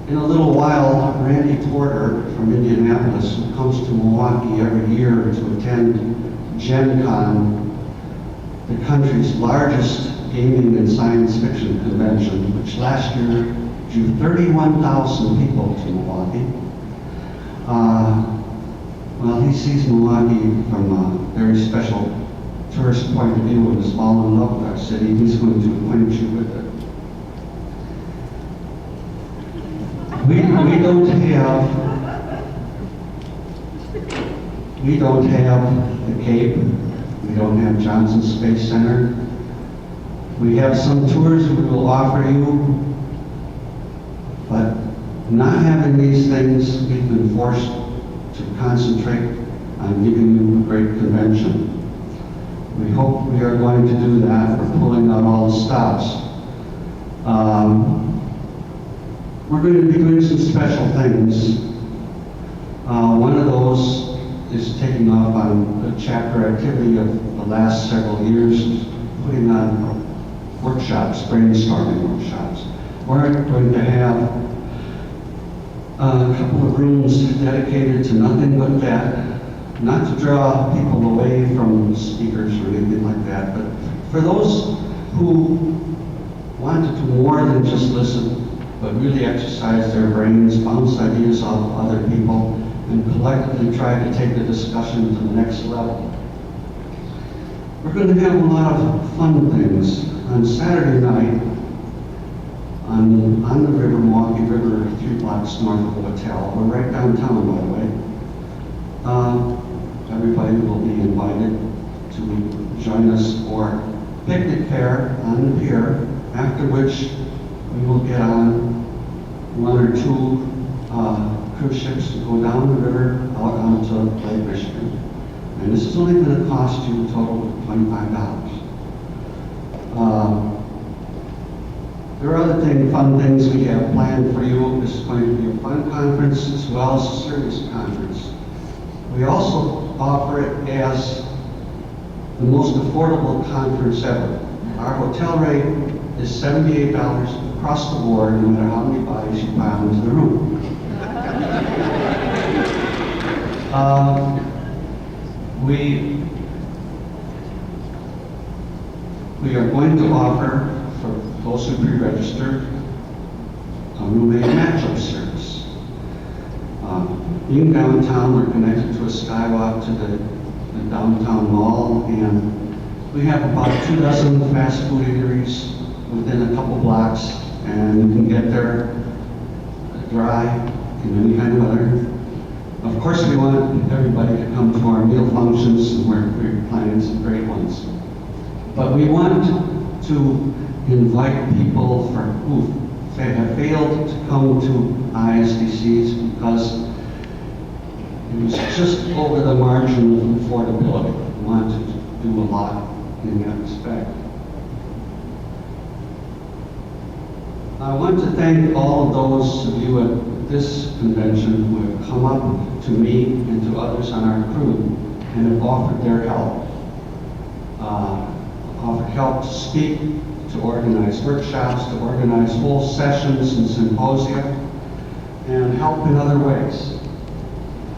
In a little while, Randy Porter from Indianapolis, who comes to Milwaukee every year to attend Gen Con, the country's largest gaming and science fiction convention, which last year drew 31,000 people to Milwaukee. Well, he sees Milwaukee from a very special tourist point of view and has fallen in love with our city. He's going to acquaint you with it. We don't have the Cape. We don't have Johnson Space Center. We have some tours we will offer you, but not having these things, we've been forced to concentrate on giving you a great convention. We hope we are going to do that. We're pulling out all the stops. We're going to be doing some special things. One of those is taking off on the chapter activity of the last several years, putting on workshops, brainstorming workshops. We're going to have a couple of rooms dedicated to nothing but that, not to draw people away from speakers or anything like that, but for those who want to do more than just listen, but really exercise their brains, bounce ideas off of other people, and collectively try to take the discussion to the next level. We're going to have a lot of fun things. On Saturday night, on the river, Milwaukee River, 3 blocks north of the hotel, we're right downtown, by the way. Everybody will be invited to join us for picnic fare on the pier, after which we will get on 1 or 2 cruise ships to go down the river out onto Lake Michigan. And this is only going to cost you a total of $25. There are other fun things we have planned for you. This is going to be a fun conference as well as a serious conference. We also offer it as the most affordable conference ever. Our hotel rate is $78 across the board, no matter how many bodies you pile into the room. We are going to offer, for those who pre-register, a roommate matchup service. Being downtown, we're connected to a skywalk to the downtown mall, and we have about 24 fast food eateries within a couple blocks, and you can get there dry in any kind of weather. Of course, we want everybody to come to our meal functions, and we're planning some great ones. But we want to invite people who have failed to come to ISDCs because it was just over the margin of affordability. We want to do a lot in that respect. I want to thank all of those of you at this convention who have come up to me and to others on our crew and have offered their help. Offered help to speak, to organize workshops, to organize whole sessions and symposia, and help in other ways.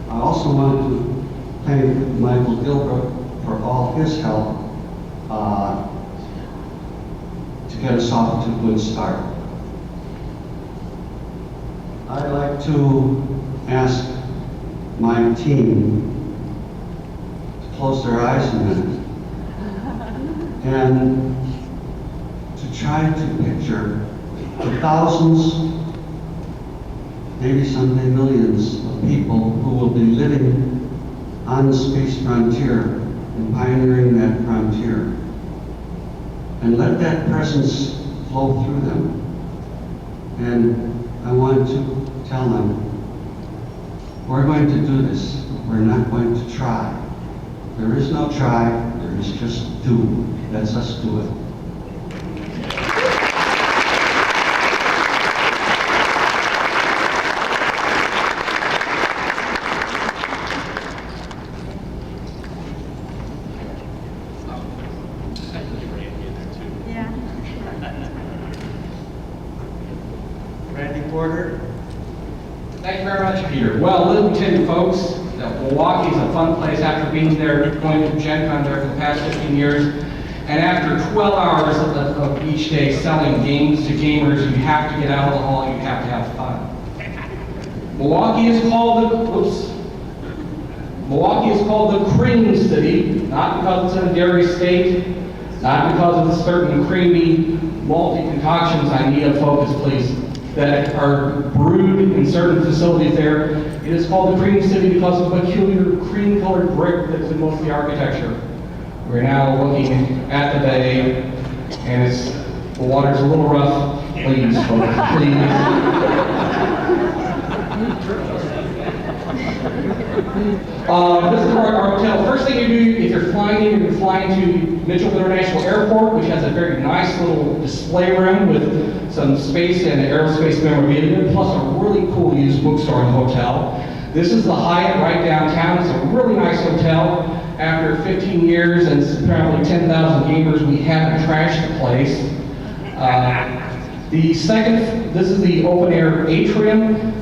I also want to thank Michael Gilbrook for all his help to get us off to a good start. I'd like to ask my team to close their eyes a minute and to try to picture the thousands, maybe someday millions of people who will be living on the space frontier and pioneering that frontier. And let that presence flow through them. And I want to tell them, we're going to do this. We're not going to try. There is no try, there is just do. Let's us do it. Thank you very much, Peter. Well, let me tell you folks that Milwaukee is a fun place after being there, going to Gen Con there for the past 15 years. And after 12 hours of each day selling games to gamers, you have to get out of the hall, you have to have fun. Milwaukee is called the cream city, not because it's in a dairy state, not because of the certain creamy, malty concoctions. I need a focus, please, that are brewed in certain facilities there. It is called the Cream City because of the peculiar cream-colored brick that's in most of the architecture. We're now looking at the bay, and the water's a little rough. Please, folks, please. This is our hotel. First thing you do, if you're flying to Mitchell International Airport, which has a very nice little display room with some space and aerospace memorabilia, plus a really cool used bookstore in the hotel. This is the Hyatt right downtown. It's a really nice hotel. After 15 years and probably 10,000 gamers, we haven't trashed the place. This is the open air atrium.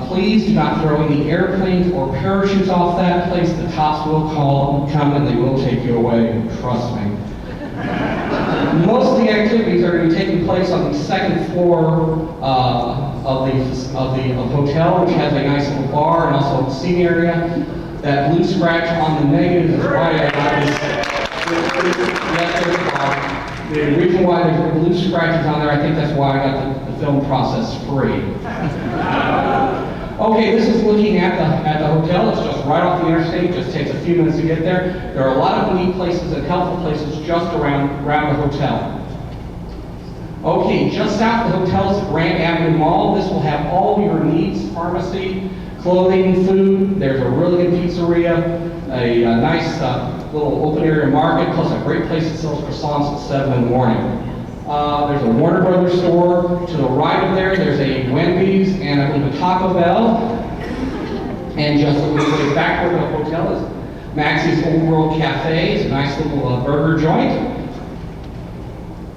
Please do not throw any airplanes or parachutes off that place. The cops will come and they will take you away, trust me. Most of the activities are going to be taking place on the second floor of the hotel, which has a nice little bar and also a seating area. That blue scratch on the negative is why I got this. The reason why there's blue scratches on there, I think that's why I got the film process free. Okay, this is looking at the hotel. It's just right off the interstate. Just takes a few minutes to get there. There are a lot of neat places and helpful places just around the hotel. Okay, just south of the hotel is the Brant Avenue Mall. This will have all your needs: pharmacy, clothing, food. There's a really good pizzeria, a nice little open area market, plus a great place that sells croissants at 7 in the morning. There's a Warner Brothers store. To the right of there, there's a Wendy's and I believe a Taco Bell. And just a little bit back where the hotel is Maxie's Old World Cafe. It's a nice little burger joint.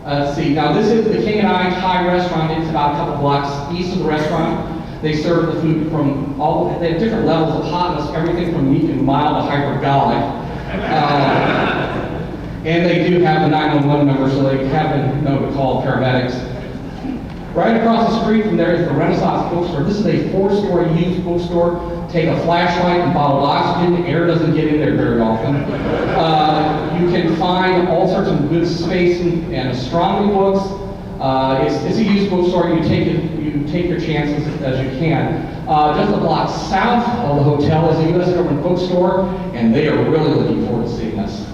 Let's see, now this is the King and I Thai restaurant. It's about a couple blocks east of the restaurant. They serve the food from they have different levels of hotness, everything from medium mild to hypergolic. And they do have the 911 number, so they have been known to call paramedics. Right across the street from there is the Renaissance bookstore. This is a 4-story used bookstore. Take a flashlight and bottled oxygen. Air doesn't get in there very often. You can find all sorts of good space and astronomy books. It's a used bookstore. You take your chances as you can. Just a block south of the hotel is a U.S. government bookstore, and they are really looking forward to seeing us.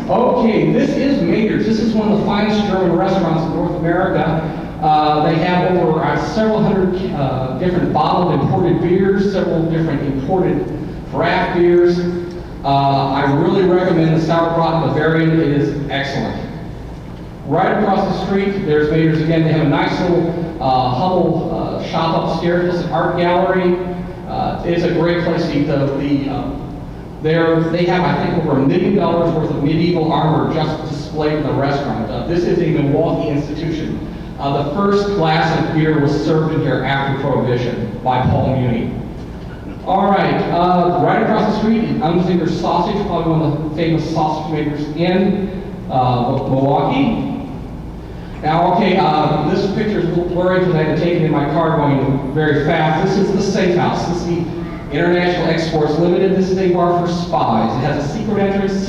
Okay, this is Mater's. This is one of the finest German restaurants in North America. They have over several hundred different bottled imported beers, several different imported draft beers. I really recommend the Sauerbraten Bavarian. It is excellent. Right across the street, there's Vader's again. They have a nice little humble shop upstairs plus an art gallery. It's a great place to eat. They have, I think, over $1 million worth of medieval armor just displayed in the restaurant. This is a Milwaukee institution. The first glass of beer was served in here after Prohibition by Paul Muni. All right, right across the street is Untitled Sausage, probably one of the famous sausage makers in Milwaukee. Now, okay, this picture is a little blurry because I had to take it in my car going very fast. This is the Safe House. This is the International Exports Limited. This is a bar for spies. It has a secret entrance,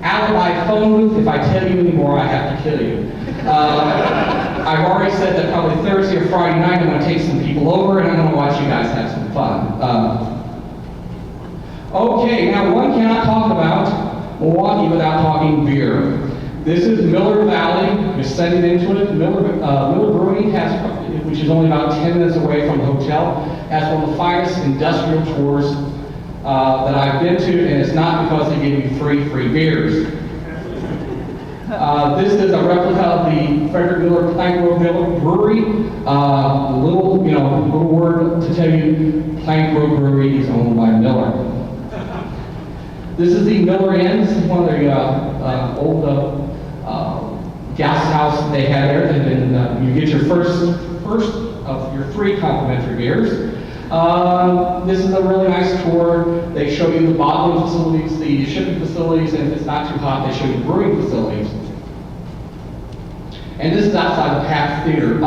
alibi phone booth. If I tell you anymore, I have to kill you. I've already said that probably Thursday or Friday night I'm going to take some people over and I'm going to watch you guys have some fun. Okay, now one cannot talk about Milwaukee without talking beer. This is Miller Valley. You're sending into it. Miller Brewing has, which is only about 10 minutes away from the hotel, has one of the finest industrial tours that I've been to, and it's not because they give you free beers. This is a replica of the Frederick Miller Plank Road Miller Brewery. Little word to tell you, Plank Road Brewery is owned by Miller. This is the Miller Inn. This is one of the old gas house they had there. And then you get your first of your 3 complimentary beers. This is a really nice tour. They show you the bottling facilities, the shipping facilities, and if it's not too hot, they show you brewing facilities. And this is outside the Path Theater.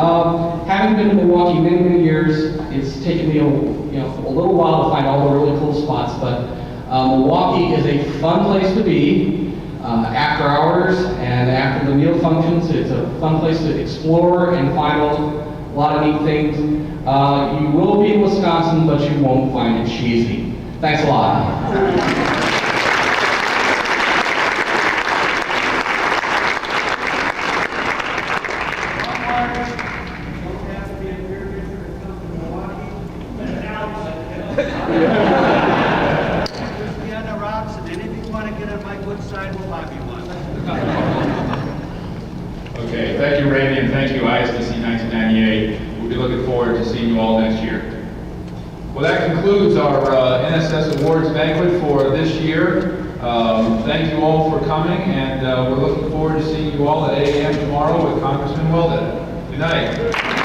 Having been in Milwaukee many years, it's taken me a little while to find all the really cool spots, but Milwaukee is a fun place to be after hours and after the meal functions. It's a fun place to explore and find a lot of neat things. You will be in Wisconsin, but you won't find it cheesy. Thanks a lot. Okay, thank you, Randy, and thank you, ISDC 1998. We'll be looking forward to seeing you all next year. Well, that concludes our NSS Awards banquet for this year. Thank you all for coming, and we're looking forward to seeing you all at 8 a.m. tomorrow with Congressman Weldon. Good night.